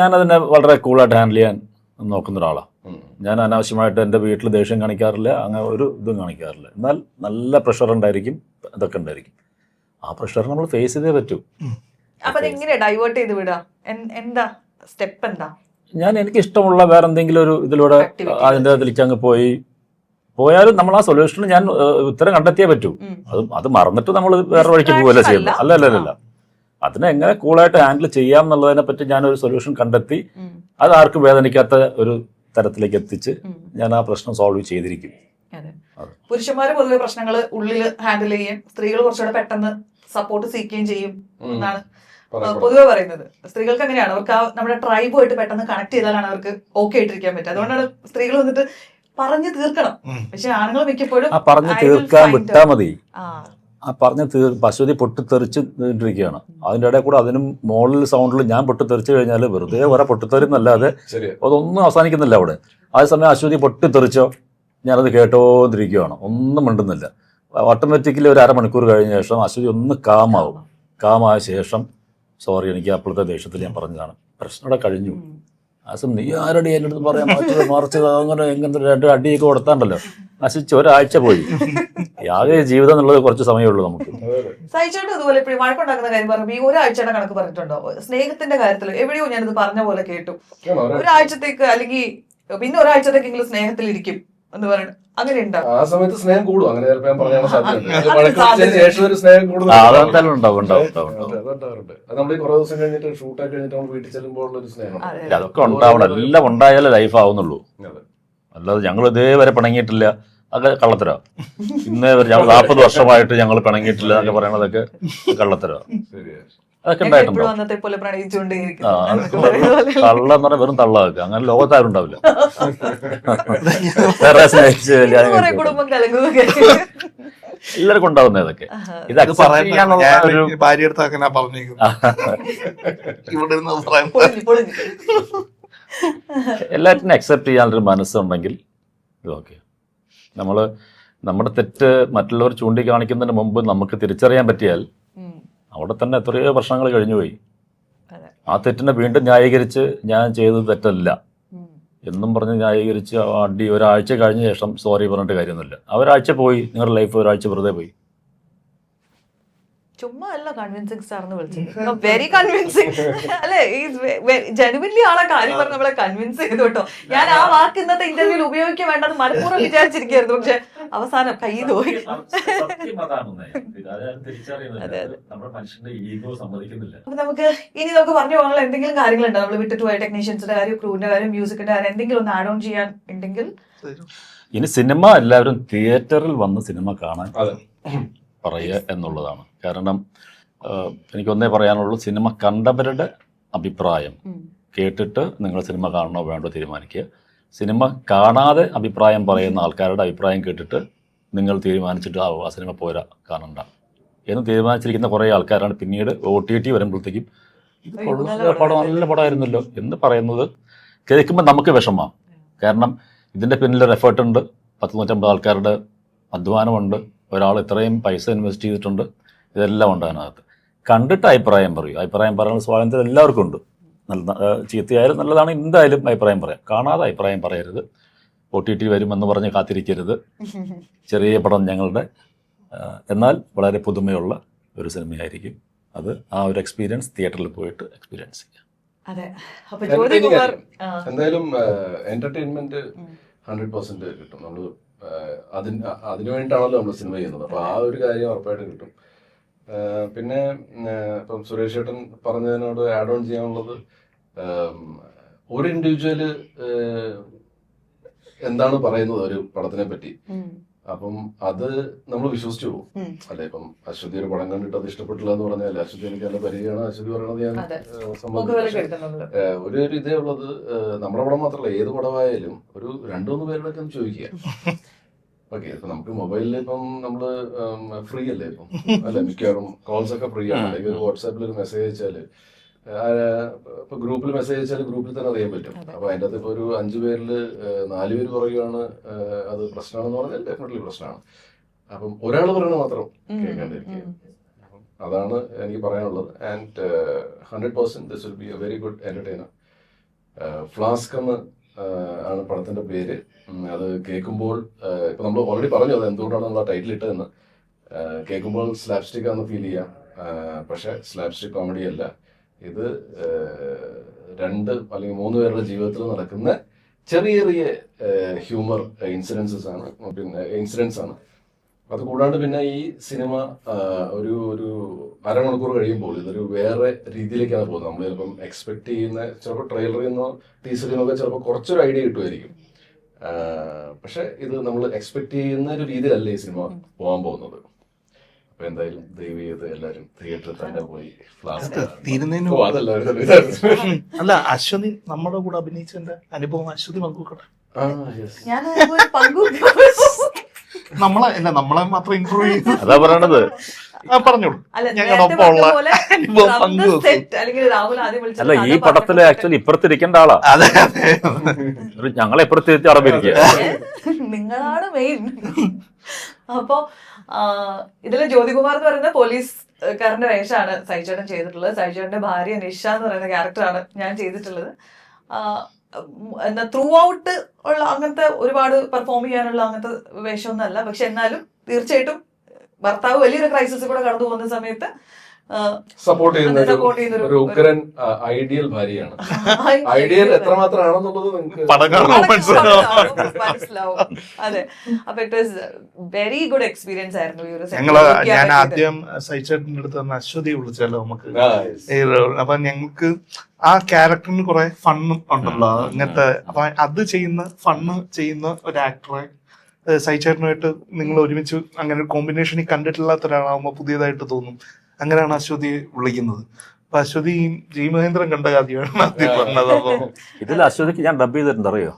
ഞാൻ അതിനെ വളരെ കൂളായിട്ട് ഹാൻഡിൽ ചെയ്യാൻ നോക്കുന്ന ഒരാളാണ്. ഞാൻ അനാവശ്യമായിട്ട് എൻ്റെ വീട്ടിൽ ദേഷ്യം കാണിക്കാറില്ല, അങ്ങനെ ഒരു ഇതും കാണിക്കാറില്ല. എന്നാൽ നല്ല പ്രഷർ ഉണ്ടായിരിക്കും, ഇതൊക്കെ ഉണ്ടായിരിക്കും. ആ പ്രഷർ നമ്മൾ ഫേസ് ചെയ്തേ പറ്റൂ. അപ്പൊ അതെങ്ങനെ ഡൈവേർട്ട് ചെയ്ത് വിടുക? എന്താ സ്റ്റെപ്പ്? എന്താ ഞാൻ എനിക്ക് ഇഷ്ടമുള്ള വേറെ എന്തെങ്കിലും ഒരു ഇതിലൂടെ അതിൻ്റെ അതിലേക്ക് അങ്ങ് പോയാലും നമ്മൾ ആ സൊല്യൂഷന് ഞാൻ ഉത്തരം കണ്ടെത്തിയേ പറ്റൂ. അത് മറന്നിട്ട് നമ്മൾ വേറെ വഴിക്ക് പോവല്ല ചെയ്യുന്നത്. അല്ല, അതിനെ എങ്ങനെ കൂളായിട്ട് ഹാൻഡിൽ ചെയ്യാം എന്നുള്ളതിനെ പറ്റി ഞാനൊരു സൊല്യൂഷൻ കണ്ടെത്തി അത് ആർക്കും വേദനിക്കാത്ത ഒരു തരത്തിലേക്ക് എത്തിച്ച് ഞാൻ ആ പ്രശ്നം സോൾവ് ചെയ്തിരിക്കും. പുരുഷന്മാര് പൊതുവെ പ്രശ്നങ്ങൾ ഉള്ളിൽ ഹാൻഡിൽ ചെയ്യും, സ്ത്രീകൾ കുറച്ചുകൂടെ പെട്ടെന്ന് സപ്പോർട്ട് സീക്കുകയും ചെയ്യും എന്നാണ് പൊതുവെ പറയുന്നത്. സ്ത്രീകൾക്ക് അങ്ങനെയാണ്, അവർക്ക് ആ നമ്മുടെ ട്രൈബുമായിട്ട് പെട്ടെന്ന് കണക്ട് ചെയ്താലാണ് അവർക്ക് ഓക്കെ ആയിട്ടിരിക്കാൻ പറ്റുക. അതുകൊണ്ടാണ് സ്ത്രീകൾ വന്നിട്ട് പറഞ്ഞു തീർക്കണം. പക്ഷെ ആണുങ്ങൾ മിക്കപ്പോഴും പറഞ്ഞു തീർക്കാൻ വിട്ടാ മതി. ആ പറഞ്ഞ പശുതി പൊട്ടിത്തെറിച്ചിരിക്കുകയാണ്. അതിൻ്റെ ഇടയിൽ കൂടെ അതിനും മോളിൽ സൗണ്ടിൽ ഞാൻ പൊട്ടിത്തെറിച്ച് കഴിഞ്ഞാൽ വെറുതെ ഒരേ പൊട്ടിത്തെറിന്നല്ലാതെ അതൊന്നും അവസാനിക്കുന്നില്ല അവിടെ. അതേസമയം അശ്വതി പൊട്ടിത്തെറിച്ചോ ഞാനത് കേട്ടോണ്ടിരിക്കുകയാണ്, ഒന്നും മിണ്ടുന്നില്ല. ഓട്ടോമാറ്റിക്കലി ഒരു അരമണിക്കൂർ കഴിഞ്ഞ ശേഷം അശ്വതി ഒന്ന് കാമായ ശേഷം സോറി, എനിക്ക് അപ്പോഴത്തെ ദേഷ്യത്തിൽ ഞാൻ പറഞ്ഞതാണ്, പ്രശ്നം ഇവിടെ കഴിഞ്ഞു. അസം നീ ആരടി എൻ്റെ അടുത്ത് പറയാൻ മറിച്ചത് അങ്ങനെ എങ്ങനെ 2 അടിയൊക്കെ കൊടുത്താണ്ടല്ലോ, നശിച്ച് ഒരാഴ്ച പോയി. ആകെ ജീവിതം എന്നുള്ളത് കുറച്ച് സമയമുള്ളൂ നമുക്ക്. സഹിച്ചോട്ട് ഇതുപോലെ ഇപ്പോഴും വഴക്കുണ്ടാക്കുന്ന കാര്യം പറഞ്ഞപ്പോൾ ഈ ഒരാഴ്ചയുടെ കണക്ക് പറഞ്ഞിട്ടുണ്ടോ? സ്നേഹത്തിന്റെ കാര്യത്തിൽ എവിടെയോ ഞാനിത് പറഞ്ഞ പോലെ കേട്ടു. ഒരാഴ്ചത്തേക്ക് അല്ലെങ്കിൽ പിന്നെ ഒരാഴ്ചത്തേക്കെങ്കിലും സ്നേഹത്തിലിരിക്കും എന്ന് പറയുന്നത് അങ്ങനെ ഉണ്ടാവും. ആ സമയത്ത് സ്നേഹം കൂടും. അങ്ങനെ ചിലപ്പോൾ ഞാൻ പറയാൻ സാധ്യതയുണ്ട്. ശേഷം ഒരു സ്നേഹം കൂടുതൽ അതുണ്ടാവാറുണ്ട്. അത് നമ്മൾ കുറെ ദിവസം കഴിഞ്ഞിട്ട് ഷൂട്ടൊക്കെ കഴിഞ്ഞിട്ട് നമ്മൾ വീട്ടിൽ ചെല്ലുമ്പോൾ ഒരു സ്നേഹം അതൊക്കെ ഉണ്ടാവണം. എല്ലാം ഉണ്ടായാലേ ലൈഫ് ആവുന്നുള്ളൂ. അല്ലാതെ ഞങ്ങൾ ഇതേവരെ പിണങ്ങിയിട്ടില്ല, അതൊക്കെ കള്ളത്തരാ. ഇന്നേ വരെ ഞങ്ങൾ 40 വർഷമായിട്ട് ഞങ്ങൾ പിണങ്ങിയിട്ടില്ല എന്നൊക്കെ പറയണതൊക്കെ കള്ളത്തരാ. അതൊക്കെ ഉണ്ടായിട്ടുണ്ടോ? തള്ള എന്ന് പറഞ്ഞാൽ വെറും തള്ളാക്കുക, അങ്ങനെ ലോകത്താരും ഉണ്ടാവില്ല. എല്ലാവർക്കും ഉണ്ടാവുന്ന ഇതൊക്കെ. ഇത് ഭാര്യ അടുത്ത് അങ്ങനെ എല്ലാറ്റിനും അക്സെപ്റ്റ് ചെയ്യാനൊരു മനസ്സുണ്ടെങ്കിൽ ഇതൊക്കെ നമ്മുടെ തെറ്റ് മറ്റുള്ളവർ ചൂണ്ടിക്കാണിക്കുന്നതിന് മുമ്പ് നമുക്ക് തിരിച്ചറിയാൻ പറ്റിയാൽ അവിടെ തന്നെ എത്രയോ വർഷങ്ങൾ കഴിഞ്ഞുപോയി. ആ തെറ്റിനെ വീണ്ടും ന്യായീകരിച്ച് ഞാൻ ചെയ്തത് തെറ്റല്ല എന്നും പറഞ്ഞ് ന്യായീകരിച്ച് അടി ഒരാഴ്ച കഴിഞ്ഞ ശേഷം സോറി പറഞ്ഞിട്ട് കാര്യമൊന്നുമില്ല. ഒരാഴ്ച പോയി, നിങ്ങളുടെ ലൈഫ് ഒരാഴ്ച വെറുതെ പോയി. ചുമ്മാ അല്ല കൺവിൻസിങ് സ്റ്റാർ എന്ന് വിളിച്ചത്, വെരി കൺവിൻസിങ് അല്ലെ, ജെനുവിൻലി ആളെ കാര്യം പറഞ്ഞ് നമ്മളെ കൺവിൻസ് ചെയ്തു കേട്ടോ. ഞാൻ ആ വാക്ക് ഇന്നത്തെ ഇന്റർവ്യൂവിൽ ഉപയോഗിക്കാൻ വേണ്ടെന്ന് മനഃപൂർവ്വം വിചാരിച്ചിരിക്കുകയായിരുന്നു, പക്ഷെ അവസാനം കയ്യിൽ പോയി. അപ്പൊ നമുക്ക് പറഞ്ഞു പോകാനുള്ള എന്തെങ്കിലും കാര്യങ്ങളുണ്ടോ? നമ്മൾ വിട്ടിട്ട് പോയ ടെക്നീഷ്യൻസിന്റെ കാര്യം, ക്രൂവിന്റെ കാര്യം, മ്യൂസിക്കിന്റെ കാര്യം, എന്തെങ്കിലും ഒന്ന് ആഡ് ഓൺ ചെയ്യാൻ ഉണ്ടെങ്കിൽ. ഇനി സിനിമ എല്ലാവരും തിയേറ്ററിൽ വന്ന് സിനിമ കാണാൻ പറയുക എന്നുള്ളതാണ്. കാരണം എനിക്കൊന്നേ പറയാനുള്ളൂ, സിനിമ കണ്ടവരുടെ അഭിപ്രായം കേട്ടിട്ട് നിങ്ങൾ സിനിമ കാണണോ വേണ്ടോ തീരുമാനിക്കുക. സിനിമ കാണാതെ അഭിപ്രായം പറയുന്ന ആൾക്കാരുടെ അഭിപ്രായം കേട്ടിട്ട് നിങ്ങൾ തീരുമാനിച്ചിട്ട് ആ സിനിമ പോരാ കാണണ്ട എന്ന് തീരുമാനിച്ചിരിക്കുന്ന കുറേ ആൾക്കാരാണ് പിന്നീട് OTT വരുമ്പോഴത്തേക്കും ഇത് പടം നല്ല പടമായിരുന്നല്ലോ എന്ന് പറയുന്നത് കേൾക്കുമ്പോൾ നമുക്ക് വിഷമമാണ്. കാരണം ഇതിൻ്റെ പിന്നിലൊരു എഫേർട്ടുണ്ട്, 150 ആൾക്കാരുടെ അധ്വാനമുണ്ട്, ഒരാൾ ഇത്രയും പൈസ ഇൻവെസ്റ്റ് ചെയ്തിട്ടുണ്ട്, ഇതെല്ലാം ഉണ്ട് അതിനകത്ത്. കണ്ടിട്ട് അഭിപ്രായം പറയൂ. അഭിപ്രായം പറയാനുള്ള സ്വാതന്ത്ര്യം എല്ലാവർക്കും ഉണ്ട്. നല്ല ചീത്തയായാലും നല്ലതാണ്, എന്തായാലും അഭിപ്രായം പറയാം. കാണാതെ അഭിപ്രായം പറയരുത്. OTT വരുമെന്ന് പറഞ്ഞ് കാത്തിരിക്കരുത്. ചെറിയ പടം ഞങ്ങളുടെ, എന്നാൽ വളരെ പുതുമയുള്ള ഒരു സിനിമയായിരിക്കും അത്. ആ ഒരു എക്സ്പീരിയൻസ് തിയേറ്ററിൽ പോയിട്ട് എക്സ്പീരിയൻസ് ചെയ്യാം. എന്തായാലും എന്റർടൈൻമെന്റ് 100% കിട്ടും. നമ്മൾ അതിനു വേണ്ടിയിട്ടാണല്ലോ നമ്മൾ സിനിമ ചെയ്യുന്നത്. അപ്പൊ ആ ഒരു കാര്യം ഉറപ്പായിട്ട് കിട്ടും. പിന്നെ ഇപ്പം സുരേഷ് ചേട്ടൻ പറഞ്ഞതിനോട് ആഡ് ഓൺ ചെയ്യാനുള്ളത്, ഒരു ഇൻഡിവിജ്വല് എന്താണ് പറയുന്നത് ഒരു പടത്തിനെ പറ്റി, അപ്പം അത് നമ്മൾ വിശ്വസിച്ചു പോകും. അല്ലെ, ഇപ്പം അശ്വതി ഒരു പടം കണ്ടിട്ട് അത് ഇഷ്ടപ്പെട്ടില്ല എന്ന് പറഞ്ഞാൽ അശ്വതി എനിക്ക് നല്ല പരിചയമാണ്, അശ്വതി പറയണത് ഞാൻ ഒരു ഇതേ ഉള്ളത്. നമ്മുടെ പടം മാത്രമല്ല, ഏത് പടമായാലും ഒരു 2-3 പേരുടെ ഒന്ന് ചോദിക്കുക. ഓക്കെ, ഇപ്പൊ നമുക്ക് മൊബൈലിൽ ഇപ്പം നമ്മള് ഫ്രീ അല്ലേ ഇപ്പം, അല്ലെ, മിക്കവാറും കോൾസ് ഒക്കെ ഫ്രീ ആണ്. അല്ലെങ്കിൽ ഒരു വാട്സാപ്പിൽ ഒരു മെസ്സേജ് അയച്ചാല്, ഇപ്പൊ ഗ്രൂപ്പിൽ മെസ്സേജ് അയച്ചാൽ ഗ്രൂപ്പിൽ തന്നെ അറിയാൻ പറ്റും. അപ്പൊ അതിൻ്റെ അകത്ത് ഇപ്പൊ ഒരു 5 പേരിൽ 4 പേര് പറയുകയാണ് അത് പ്രശ്നമാണെന്ന് പറഞ്ഞാൽ ഡെഫിനറ്റ്ലി പ്രശ്നമാണ്. അപ്പം ഒരാൾ പറയണ മാത്രം കേൾക്കാണ്ടിരിക്കുക. അതാണ് എനിക്ക് പറയാനുള്ളത്. And 100% this will be A very good entertainer. Flask എന്ന് ആണ് പടത്തിന്റെ പേര്. അത് കേൾക്കുമ്പോൾ ഇപ്പൊ നമ്മൾ ഓൾറെഡി പറഞ്ഞു അത് എന്തുകൊണ്ടാണ് നമ്മൾ ആ ടൈറ്റിൽ ഇട്ടതെന്ന്. കേൾക്കുമ്പോൾ സ്ലാപ്സ്റ്റിക് ആണെന്ന് ഫീൽ ചെയ്യാം, പക്ഷെ സ്ലാപ്സ്റ്റിക് കോമഡി അല്ല. ഇത് 2 അല്ലെങ്കിൽ 3 പേരുടെ ജീവിതത്തിൽ നടക്കുന്ന ചെറിയ ചെറിയ ഹ്യൂമർ ഇൻസിഡൻസ് ആണ്. അത് കൂടാണ്ട് പിന്നെ ഈ സിനിമ ഒരു അരമണിക്കൂർ കഴിയുമ്പോൾ ഇതൊരു വേറെ രീതിയിലേക്കാണ് പോകുന്നത്. നമ്മൾ ചിലപ്പം എക്സ്പെക്ട് ചെയ്യുന്ന, ചിലപ്പോൾ ട്രെയിലറിൽ നിന്നോ ടീസറിൽ നിന്നൊക്കെ ചിലപ്പോൾ കുറച്ചൊരു ഐഡിയ കിട്ടുമായിരിക്കും. പക്ഷെ ഇത് നമ്മൾ എക്സ്പെക്ട് ചെയ്യുന്ന ഒരു രീതിയിലല്ല ഈ സിനിമ പോകാൻ പോകുന്നത്. അപ്പൊ എന്തായാലും ദയവ് ചെയ്ത് എല്ലാവരും തിയേറ്ററിൽ തന്നെ പോയി അല്ല, അശ്വതി നമ്മുടെ കൂടെ അഭിനയിച്ചതിന്റെ അനുഭവം അശ്വതി പങ്കുവെക്കട്ടെ. നമ്മളെ മാത്രം ഇൻട്രോ ചെയ്തു. അതാ പറയണത്. പറഞ്ഞോളൂ, ഞങ്ങളുടെ ഒപ്പം ഉള്ള അനുഭവം പങ്കുവെക്കും. അല്ല, ഈ പടത്തില് ആക്ച്വലി ഇപ്പുറത്തിരിക്കേണ്ട ആളാ. അതെ അതെ, ഞങ്ങളെ ഇപ്പുറത്തിരുത്തി അടവിരിക്കുക. നിങ്ങളാണ് മെയിൻ. അപ്പോ ഇതില് ജ്യോതികുമാർ എന്ന് പറയുന്ന പോലീസുകാരന്റെ വേഷമാണ് സൈചേട്ടൻ ചെയ്തിട്ടുള്ളത്. സൈചേട്ടന്റെ ഭാര്യ നിഷ എന്ന് പറയുന്ന ക്യാരക്ടറാണ് ഞാൻ ചെയ്തിട്ടുള്ളത്. എന്താ ത്രൂ ഔട്ട് ഉള്ള അങ്ങനത്തെ ഒരുപാട് പെർഫോം ചെയ്യാനുള്ള അങ്ങനത്തെ വേഷമൊന്നും അല്ല. പക്ഷെ എന്നാലും തീർച്ചയായിട്ടും ഭർത്താവ് വലിയൊരു ക്രൈസിസ് കൂടെ കടന്നു പോകുന്ന സമയത്ത് സപ്പോർട്ട് ചെയ്യുന്ന ഒരു ഉഗ്രൻ ഐഡിയൽ ഭാര്യയാണ്. ഐഡിയൽ എത്രമാത്രമാണെന്നുള്ളത് നിങ്ങൾക്ക് മനസ്സിലാവും. അതെ, അപ്പൊ it was very good experience ആയിരുന്നു ഈ ഒരു. ഞാൻ ആദ്യം സൈചേട്ടന്റെ അടുത്ത് തന്നെ അശ്വതി വിളിച്ചല്ലോ നമുക്ക്. അപ്പൊ ഞങ്ങൾക്ക് ആ ക്യാരക്ടറിന് കുറെ ഫണ്ണും ഉണ്ടല്ലോ അങ്ങനത്തെ. അപ്പൊ അത് ഫണ്ണ് ചെയ്യുന്ന ഒരു ആക്ടറെ സൈചേട്ടനുമായിട്ട് നിങ്ങൾ ഒരുമിച്ച് അങ്ങനെ ഒരു കോമ്പിനേഷനിൽ കണ്ടിട്ടില്ലാത്ത ഒരാളാവുമ്പോ പുതിയതായിട്ട് തോന്നും. അങ്ങനെയാണ് അശ്വതി വിളിക്കുന്നത്. അപ്പൊ അശ്വതി ജി മഹേന്ദ്രൻ കണ്ട കാര്യമാണ് ആദ്യം പറഞ്ഞത്. അപ്പൊ ഇതിൽ അശ്വതിക്ക് ഞാൻ ഡബ് ചെയ്തിട്ടുണ്ട്, അറിയോ?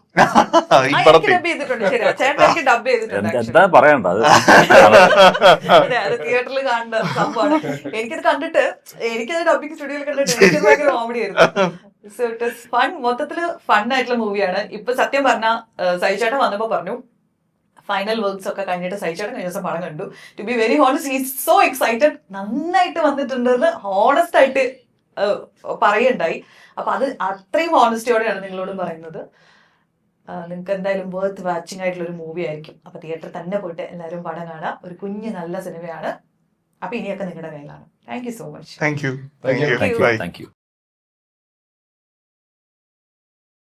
എന്താ പറയണ്ട, തിയേറ്ററിൽ കാണുന്ന സംഭവമാണ്. എനിക്കത് കണ്ടിട്ട് ഡബിങ് സ്റ്റുഡിയോയിൽ കണ്ടിട്ട് എനിക്ക് ഭയങ്കര കോമഡി ആയിരുന്നു. So it is fun. മൊത്തത്തില് ഫൺ ആയിട്ടുള്ള മൂവിയാണ്. ഇപ്പൊ സത്യം പറഞ്ഞ സൈചേട്ടൻ വന്നപ്പോ പറഞ്ഞു ഫൈനൽ വർക്ക്സ് ഒക്കെ കഴിഞ്ഞിട്ട് സൈചേട്ടൻ കഴിഞ്ഞ ദിവസം പടം കണ്ടു. To be very honest, he is so excited. നന്നായിട്ട് വന്നിട്ടുണ്ടെന്ന് ഹോണസ്റ്റ് ആയിട്ട് പറയുണ്ടായി. അപ്പൊ അത് അത്രയും ഹോണസ്റ്റിയോടെയാണ് നിങ്ങളോടും പറയുന്നത്. നിങ്ങൾക്ക് എന്തായാലും വർത്ത് വാച്ചിങ് ആയിട്ടുള്ള ഒരു മൂവി ആയിരിക്കും. അപ്പൊ തിയേറ്ററിൽ തന്നെ പോയിട്ട് എല്ലാവരും പടം കാണാം. ഒരു കുഞ്ഞ് നല്ല സിനിമയാണ്. അപ്പൊ ഇനിയൊക്കെ നിങ്ങളുടെ കയ്യിലാണ്. Thank you so much. Thank you. Thank you. Thank you bye. Thank U